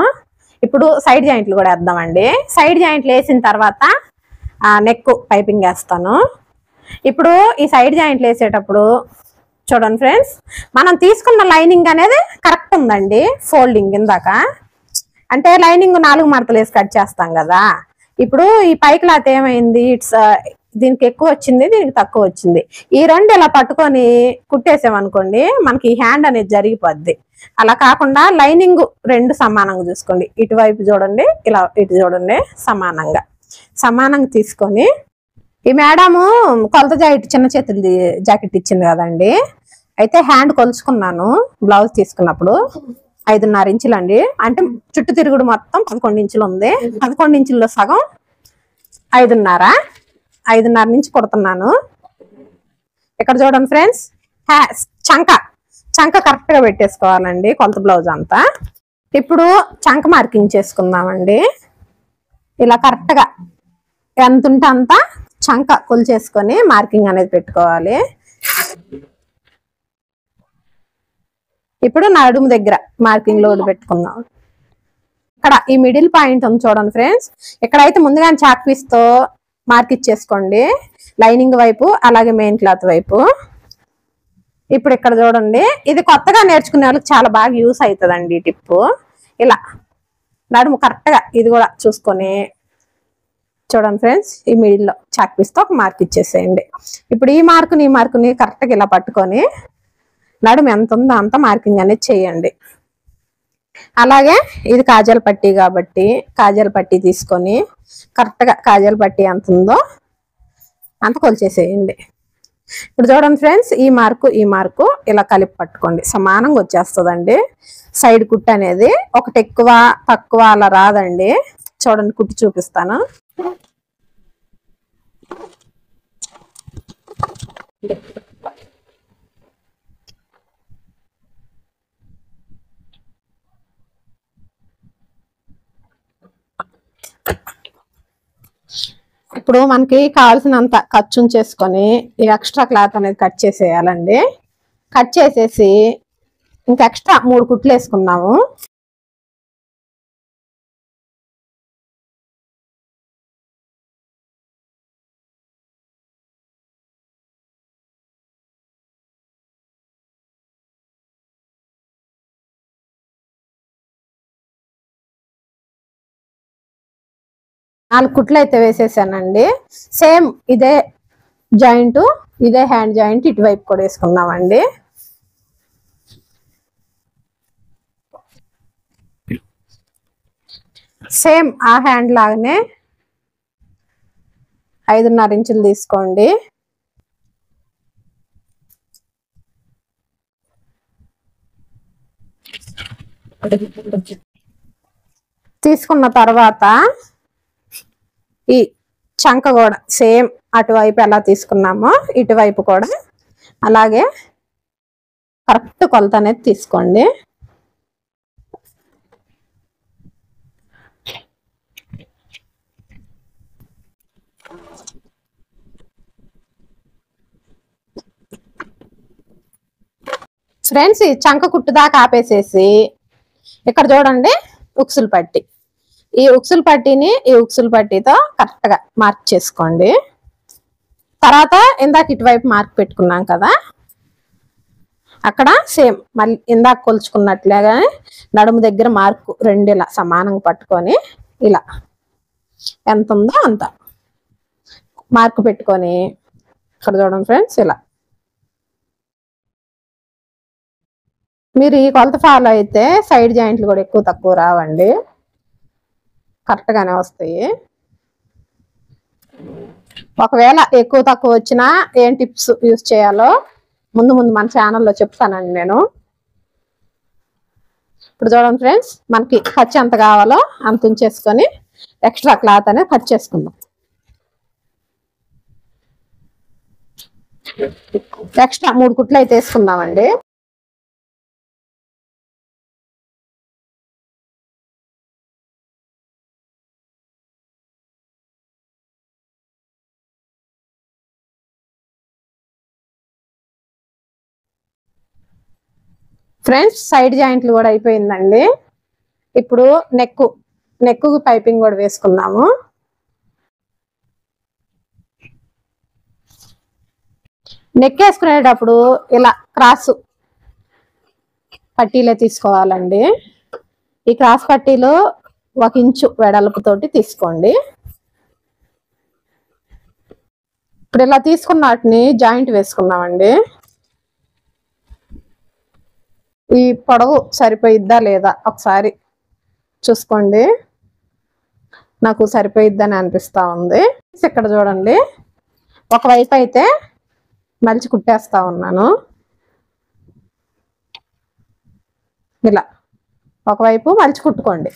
ఇప్పుడు సైడ్ జాయింట్లు కూడా వేద్దామండి. సైడ్ జాయింట్లు వేసిన తర్వాత నెక్ పైపింగ్ వేస్తాను. ఇప్పుడు ఈ సైడ్ జాయింట్లు వేసేటప్పుడు చూడండి ఫ్రెండ్స్, మనం తీసుకున్న లైనింగ్ అనేది కరెక్ట్ ఉందండి. ఫోల్డింగ్ ఇందాక అంటే లైనింగ్ 4 మడతలు వేసి కట్ చేస్తాం కదా. ఇప్పుడు ఈ పై క్లాత్ ఏమైంది, దీనికి ఎక్కువ వచ్చింది, దీనికి తక్కువ వచ్చింది. ఈ రెండు ఇలా పట్టుకొని కుట్టేసామనుకోండి, మనకి హ్యాండ్ అనేది జరిగిపోద్ది. అలా కాకుండా లైనింగ్ 2 సమానంగా చూసుకోండి. ఇటువైపు చూడండి, ఇలా ఇటు చూడండి, సమానంగా తీసుకొని ఈ మేడము కొలత చిన్న చేతులది జాకెట్ ఇచ్చింది కదండి. అయితే హ్యాండ్ కొలుచుకున్నాను బ్లౌజ్ తీసుకున్నప్పుడు 5.5 ఇంచులు అండి. అంటే చుట్టూ తిరుగుడు మొత్తం 11 ఇంచులు ఉంది. 11 ఇంచుల్లో సగం 5.5 నుంచి కుడుతున్నాను. ఇక్కడ చూడండి ఫ్రెండ్స్, చంక కరెక్ట్ గా పెట్టేసుకోవాలండి కొలత బ్లౌజ్ అంతా. ఇప్పుడు చంక మార్కింగ్ చేసుకుందామండి. ఇలా కరెక్ట్ గా ఎంత ఉంటే అంత చంక కొలిచేసుకొని మార్కింగ్ అనేది పెట్టుకోవాలి. ఇప్పుడు నడుము దగ్గర మార్కింగ్ లోడ్ పెట్టుకుందాం. ఇక్కడ ఈ మిడిల్ పాయింట్ ఉంది చూడండి ఫ్రెండ్స్, ఇక్కడైతే ముందుగానే చాక్ పీస్ తో మార్క్ ఇచ్చేసుకోండి, లైనింగ్ వైపు అలాగే మెయిన్ క్లాత్ వైపు. ఇప్పుడు ఇక్కడ చూడండి, ఇది కొత్తగా నేర్చుకునే వాళ్ళకి చాలా బాగా యూస్ అవుతుందండి ఈ టిప్పు. ఇలా నడుము కరెక్ట్ గా ఇది కూడా చూసుకొని చూడండి ఫ్రెండ్స్, ఈ మిడిల్ లో చాక్ పీస్ తో ఒక మార్క్ ఇచ్చేసేయండి. ఇప్పుడు ఈ మార్కుని కరెక్ట్ గా ఇలా పట్టుకొని నడుము ఎంత ఉందో అంత మార్కింగ్ అనేది చేయండి. అలాగే ఇది కాజల్ పట్టీ కాబట్టి కాజల్ పట్టీ తీసుకొని కరెక్ట్ గా కాజల్ పట్టీ ఎంత ఉందో అంత కొలిచేసేయండి. ఇప్పుడు చూడండి ఫ్రెండ్స్, ఈ మార్కు ఇలా కలిపి పట్టుకోండి, సమానంగా వచ్చేస్తుందండి. సైడ్ కుట్టు అనేది ఒకటి ఎక్కువ తక్కువ అలా రాదండి. చూడండి కుట్టి చూపిస్తాను. ఇప్పుడు మనకి కావాల్సినంత ఖర్చు చేసుకొని ఈ ఎక్స్ట్రా క్లాత్ అనేది కట్ చేసేయాలండి. కట్ చేసేసి ఇంకా ఎక్స్ట్రా 3 కుట్లు వేసుకుందాము. నాలుగు కుట్లు అయితే వేసేసానండి. సేమ్ ఇదే జాయింట్, ఇదే హ్యాండ్ జాయింట్ ఇటువైపు కూడా వేసుకుందామండి. సేమ్ ఆ హ్యాండ్ లాగానే 5.5 ఇంచులు తీసుకోండి. తీసుకున్న తర్వాత ఈ చంక కూడా సేమ్ అటువైపు ఎలా తీసుకున్నామో ఇటువైపు కూడా అలాగే కరెక్ట్ కొలత అనేది తీసుకోండి. ఫ్రెండ్స్, ఈ చంక కుట్టు దాకా ఆపేసేసి ఇక్కడ చూడండి ఉక్సులు పట్టి, ఈ ఉక్సులు పట్టీని ఈ ఉక్సులు పట్టీతో కరెక్ట్ గా మార్క్ చేసుకోండి. తర్వాత ఇందాక ఇటువైపు మార్క్ పెట్టుకున్నాం కదా, అక్కడ సేమ్ మళ్ళీ ఇందాక కొలుచుకున్నట్లుగా నడుము దగ్గర మార్కు 2 ఇలా సమానంగా పట్టుకొని ఇలా ఎంత ఉందో అంత మార్కు పెట్టుకొని ఇక్కడ చూడండి ఫ్రెండ్స్, ఇలా మీరు ఈ కొలత ఫాలో అయితే సైడ్ జాయింట్లు కూడా ఎక్కువ తక్కువ రావండి, కరెక్ట్ గానే వస్తాయి. ఒకవేళ ఎక్కువ తక్కువ వచ్చినా ఏం టిప్స్ యూజ్ చేయాలో ముందు ముందు మన ఛానల్లో చెప్తానండి నేను. ఇప్పుడు చూడండి ఫ్రెండ్స్, మనకి ఖర్చు ఎంత కావాలో అంత ఉంచేసుకొని ఎక్స్ట్రా క్లాత్ అనేది కట్ చేసుకుందాం. ఎక్స్ట్రా 3 కుట్లు అయితే వేసుకుందామండి. ఫ్రెండ్స్, సైడ్ జాయింట్లు కూడా అయిపోయిందండి. ఇప్పుడు నెక్ పైపింగ్ కూడా వేసుకుందాము. నెక్ వేసుకునేటప్పుడు ఇలా క్రాస్ పట్టీలే తీసుకోవాలండి. ఈ క్రాస్ పట్టీలో 1 ఇంచు వెడల్పుతోటి తీసుకోండి. ఇప్పుడు ఇలా తీసుకున్న వాటిని జాయింట్ వేసుకుందామండి. ఈ పొడవు సరిపోయిద్దా లేదా ఒకసారి చూసుకోండి. నాకు సరిపోయిద్దని అనిపిస్తా ఉంది. ఇక్కడ చూడండి, ఒకవైపు అయితే మలిచి కుట్టేస్తా ఉన్నాను. ఇలా ఒకవైపు మలిచి కుట్టుకోండి.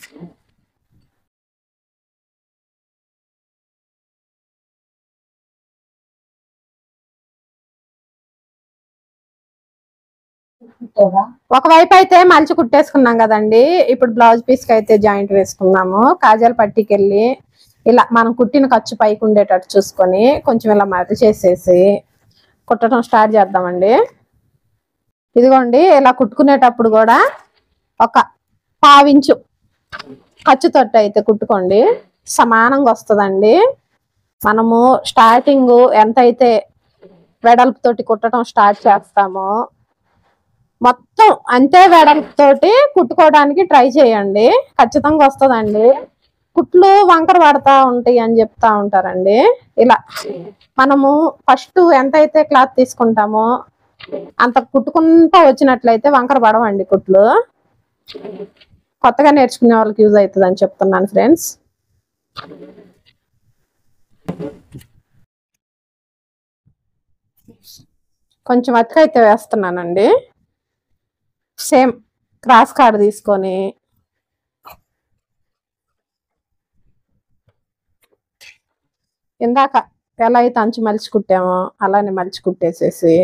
ఒకవైపు అయితే మలిచి కుట్టేసుకున్నాం కదండి. ఇప్పుడు బ్లౌజ్ పీస్ కి అయితే జాయింట్ వేసుకున్నాము. కాజాల పట్టీకి వెళ్ళి ఇలా మనం కుట్టిన ఖర్చు పైకి ఉండేటట్టు చూసుకొని కొంచెం ఇలా మడత చేసేసి కుట్టడం స్టార్ట్ చేద్దామండి. ఇదిగోండి, ఇలా కుట్టుకునేటప్పుడు కూడా ఒక 1/2 ఇంచు ఖర్చుతోటి అయితే కుట్టుకోండి, సమానంగా వస్తుందండి. మనము స్టార్టింగ్ ఎంతైతే వెడల్పుతోటి కుట్టడం స్టార్ట్ చేస్తామో మొత్తం అంతే వెడల్పుతోటి కుట్టుకోవడానికి ట్రై చేయండి, ఖచ్చితంగా వస్తుందండి. కుట్లు వంకర పడతా ఉంటాయి అని చెప్తా ఉంటారండి. ఇలా మనము ఫస్ట్ ఎంతైతే క్లాత్ తీసుకుంటామో అంత కుట్టుకుంటూ వచ్చినట్లయితే వంకర పడవండి కుట్లు. కొత్తగా నేర్చుకునే వాళ్ళకి యూజ్ అవుతుంది అని చెప్తున్నాను ఫ్రెండ్స్. కొంచెం అతికైతే వేస్తున్నానండి. సేమ్ క్రాస్ కార్డ్ తీసుకొని ఇందాక ఎలా అయితే అంచు మలిచి కుట్టామో అలానే మలిచి కుట్టేసేసి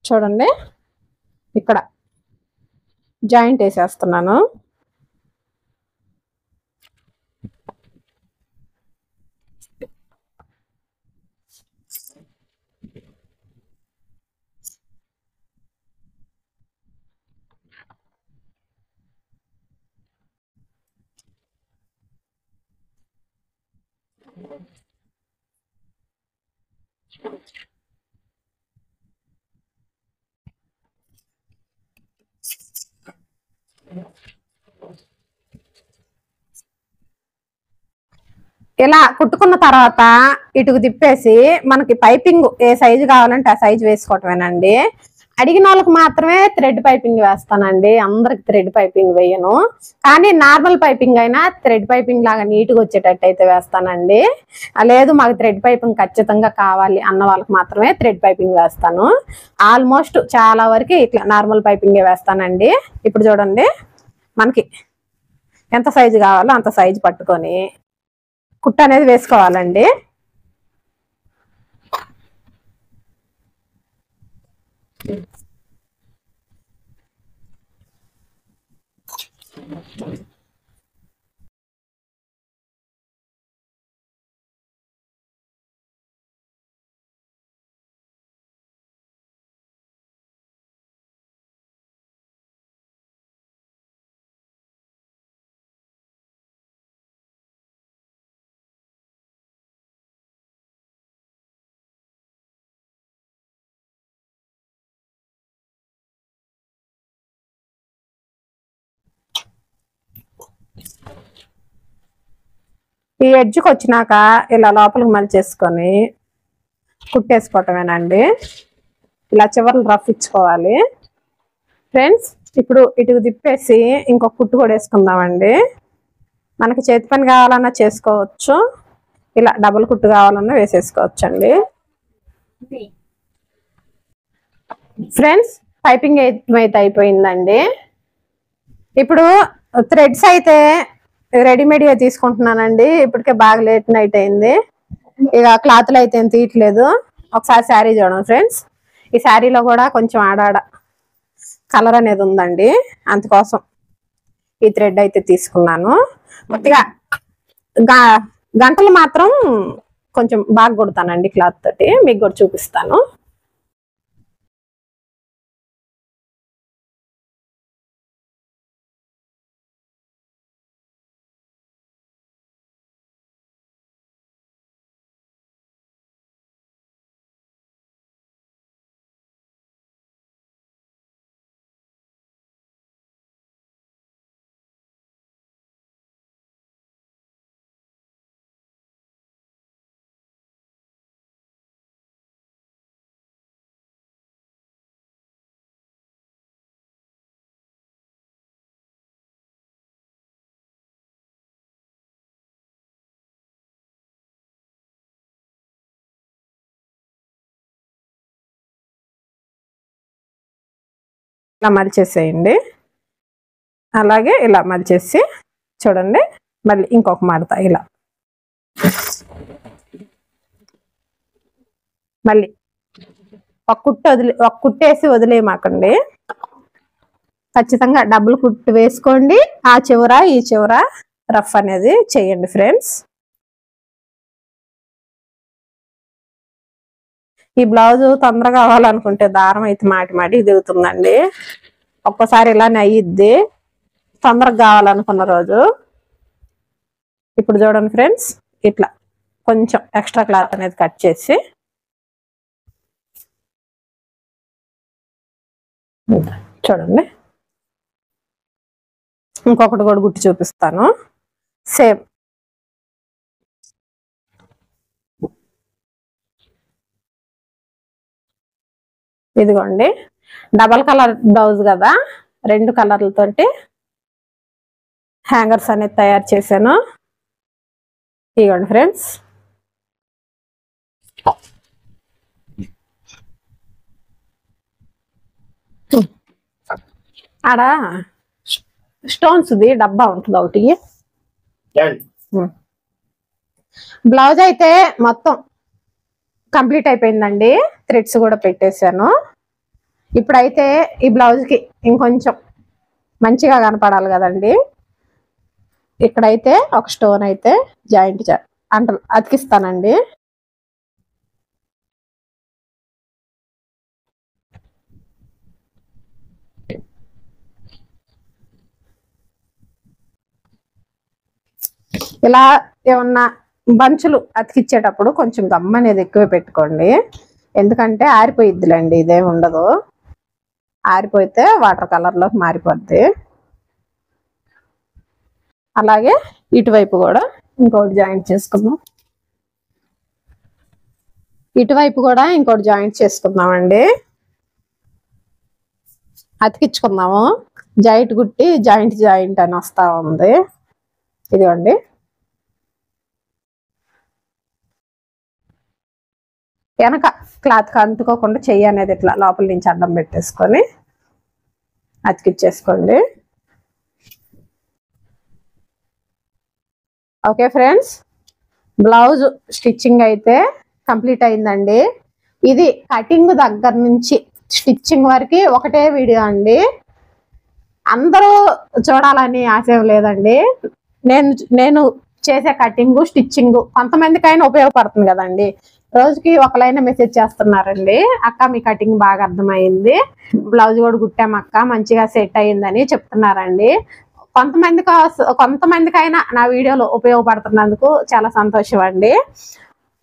చూడండి, ఇక్కడ జాయింట్ వేసేస్తున్నాను. ఇలా కుట్టుకున్న తర్వాత ఇటుకు తిప్పేసి మనకి పైపింగ్ ఏ సైజు కావాలంటే ఆ సైజు వేసుకోవటమేనండి. అడిగిన వాళ్ళకి మాత్రమే థ్రెడ్ పైపింగ్ వేస్తానండి, అందరికి థ్రెడ్ పైపింగ్ వేయను. కానీ నార్మల్ పైపింగ్ అయినా థ్రెడ్ పైపింగ్ లాగా నీట్గా వచ్చేటట్టు అయితే వేస్తానండి. లేదు మాకు థ్రెడ్ పైపింగ్ ఖచ్చితంగా కావాలి అన్న వాళ్ళకి మాత్రమే థ్రెడ్ పైపింగ్ వేస్తాను. ఆల్మోస్ట్ చాలా వరకు ఇట్లా నార్మల్ పైపింగే వేస్తానండి. ఇప్పుడు చూడండి, మనకి ఎంత సైజు కావాలో అంత సైజు పట్టుకొని కుట్ట అనేది వేసుకోవాలండి. ఈ ఎడ్జ్కి వచ్చినాక ఇలా లోపలికి మలిచేసుకొని కుట్టేసుకోవటమేనండి. ఇలా చివర్లు రఫ్ ఇచ్చుకోవాలి ఫ్రెండ్స్. ఇప్పుడు ఇటు తిప్పేసి ఇంకొక కుట్టు కూడా వేసుకుందామండి. మనకి చేతి పని కావాలన్నా చేసుకోవచ్చు, ఇలా డబుల్ కుట్టు కావాలన్నా వేసేసుకోవచ్చు అండి. ఫ్రెండ్స్ పైపింగ్ అయితే అయిపోయిందండి. ఇప్పుడు థ్రెడ్స్ అయితే రెడీమేడ్గా తీసుకుంటున్నానండి. ఇప్పటికే బాగా లేట్ నైట్ అయింది, ఇక క్లాత్లు అయితే ఏం తీయట్లేదు. ఒకసారి శారీ చూడండి ఫ్రెండ్స్. ఈ శారీలో కూడా కొంచెం ఆడాడ కలర్ అనేది ఉందండి, అందుకోసం ఈ థ్రెడ్ అయితే తీసుకున్నాను. కొద్దిగా గంటలు మాత్రం కొంచెం బాగా కుడతానండి క్లాత్ తోటి, మీకు కూడా చూపిస్తాను. ఇలా మలిచేసేయండి. అలాగే ఇలా మలిచేసి చూడండి, మళ్ళీ ఇంకొక మడత ఇలా మళ్ళీ ఒక కుట్టేసి వదిలేయమాకండి. ఖచ్చితంగా డబుల్ కుట్టు వేసుకోండి. ఆ చివర ఈ చివర రఫ్ అనేది చేయండి ఫ్రెండ్స్. ఈ బ్లౌజ్ తొందరగా కావాలనుకుంటే దారం అయితే మాటి దిగుతుందండి. ఒక్కసారి ఇలానే అయ్యిద్ది తొందరగా కావాలనుకున్న రోజు. ఇప్పుడు చూడండి ఫ్రెండ్స్, ఇట్లా కొంచెం ఎక్స్ట్రా క్లాత్ అనేది కట్ చేసి చూడండి, ఇంకొకటి కూడా గుట్టి చూపిస్తాను. సేమ్ ఇదిగోండి, డబల్ కలర్ బ్లౌజ్ కదా, 2 కలర్లతోటి హ్యాంగర్స్ అనేది తయారు చేశాను. ఇదిగోండి ఫ్రెండ్స్, ఆడ స్టోన్స్ది డబ్బా ఉంటుంది ఒకటి. బ్లౌజ్ అయితే మొత్తం కంప్లీట్ అయిపోయిందండి, థ్రెడ్స్ కూడా పెట్టేశాను. ఇప్పుడైతే ఈ బ్లౌజ్కి ఇంకొంచెం మంచిగా కనపడాలి కదండి, ఇక్కడైతే ఒక స్టోన్ అయితే జాయింట్ అంటే అతికిస్తానండి. ఇలా ఏమన్నా బంచులు అతికిచ్చేటప్పుడు కొంచెం గమ్ అనేది ఎక్కువ పెట్టుకోండి, ఎందుకంటే ఆరిపోయిద్దిలేండి, ఇదేమి ఉండదు. ఆరిపోతే వాటర్ కలర్లోకి మారిపోద్ది. అలాగే ఇటువైపు కూడా ఇంకోటి జాయింట్ చేసుకుందాం. ఇటువైపు కూడా ఇంకోటి జాయింట్ చేసుకుందామండి, అతికించుకుందాము. జాయింట్ గుట్టి జాయింట్ అని వస్తా ఉంది. ఇదిగోండి, వెనక క్లాత్ అంటుకోకుండా చెయ్యి అనేది ఇట్లా లోపల నుంచి అడ్డం పెట్టేసుకొని అతికిచ్చేసుకోండి. ఓకే ఫ్రెండ్స్, బ్లౌజ్ స్టిచ్చింగ్ అయితే కంప్లీట్ అయిందండి. ఇది కటింగ్ దగ్గర నుంచి స్టిచ్చింగ్ వరకు ఒకటే వీడియో అండి, అందరూ చూడాలని ఆశయం లేదండి. నేను చేసే కటింగ్ స్టిచ్చింగ్ కొంతమందికైనా ఉపయోగపడుతుంది కదండి. రోజుకి ఒకలైనా మెసేజ్ చేస్తున్నారండి, అక్క మీ కటింగ్ బాగా అర్థమైంది, బ్లౌజ్ కూడా కుట్టామక్క మంచిగా సెట్ అయ్యిందని చెప్తున్నారండి. కొంతమందికైనా నా వీడియోలో ఉపయోగపడుతున్నందుకు చాలా సంతోషం అండి.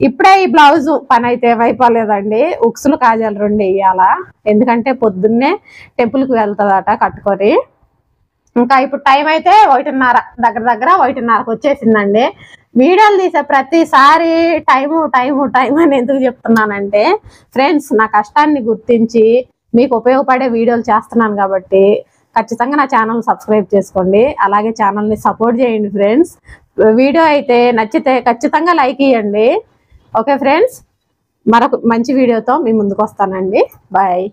ఇప్పుడే ఈ బ్లౌజ్ పని అయితే ఏమైపోలేదండి, ఉక్సులు కాజాలు 2 వేయాలా, ఎందుకంటే పొద్దున్నే టెంపుల్కి వెళ్తుందట కట్టుకొని. ఇంకా ఇప్పుడు టైం అయితే 1:30 దగ్గర 1:30కి వచ్చేసిందండి. వీడియోలు తీసే ప్రతిసారి టైము అని ఎందుకు చెప్తున్నానంటే ఫ్రెండ్స్, నా కష్టాన్ని గుర్తించి మీకు ఉపయోగపడే వీడియోలు చేస్తున్నాను కాబట్టి ఖచ్చితంగా నా ఛానల్ సబ్స్క్రైబ్ చేసుకోండి, అలాగే ఛానల్ని సపోర్ట్ చేయండి ఫ్రెండ్స్. వీడియో అయితే నచ్చితే ఖచ్చితంగా లైక్ ఇవ్వండి. ఓకే ఫ్రెండ్స్, మరొక మంచి వీడియోతో మీ ముందుకు వస్తానండి. బాయ్.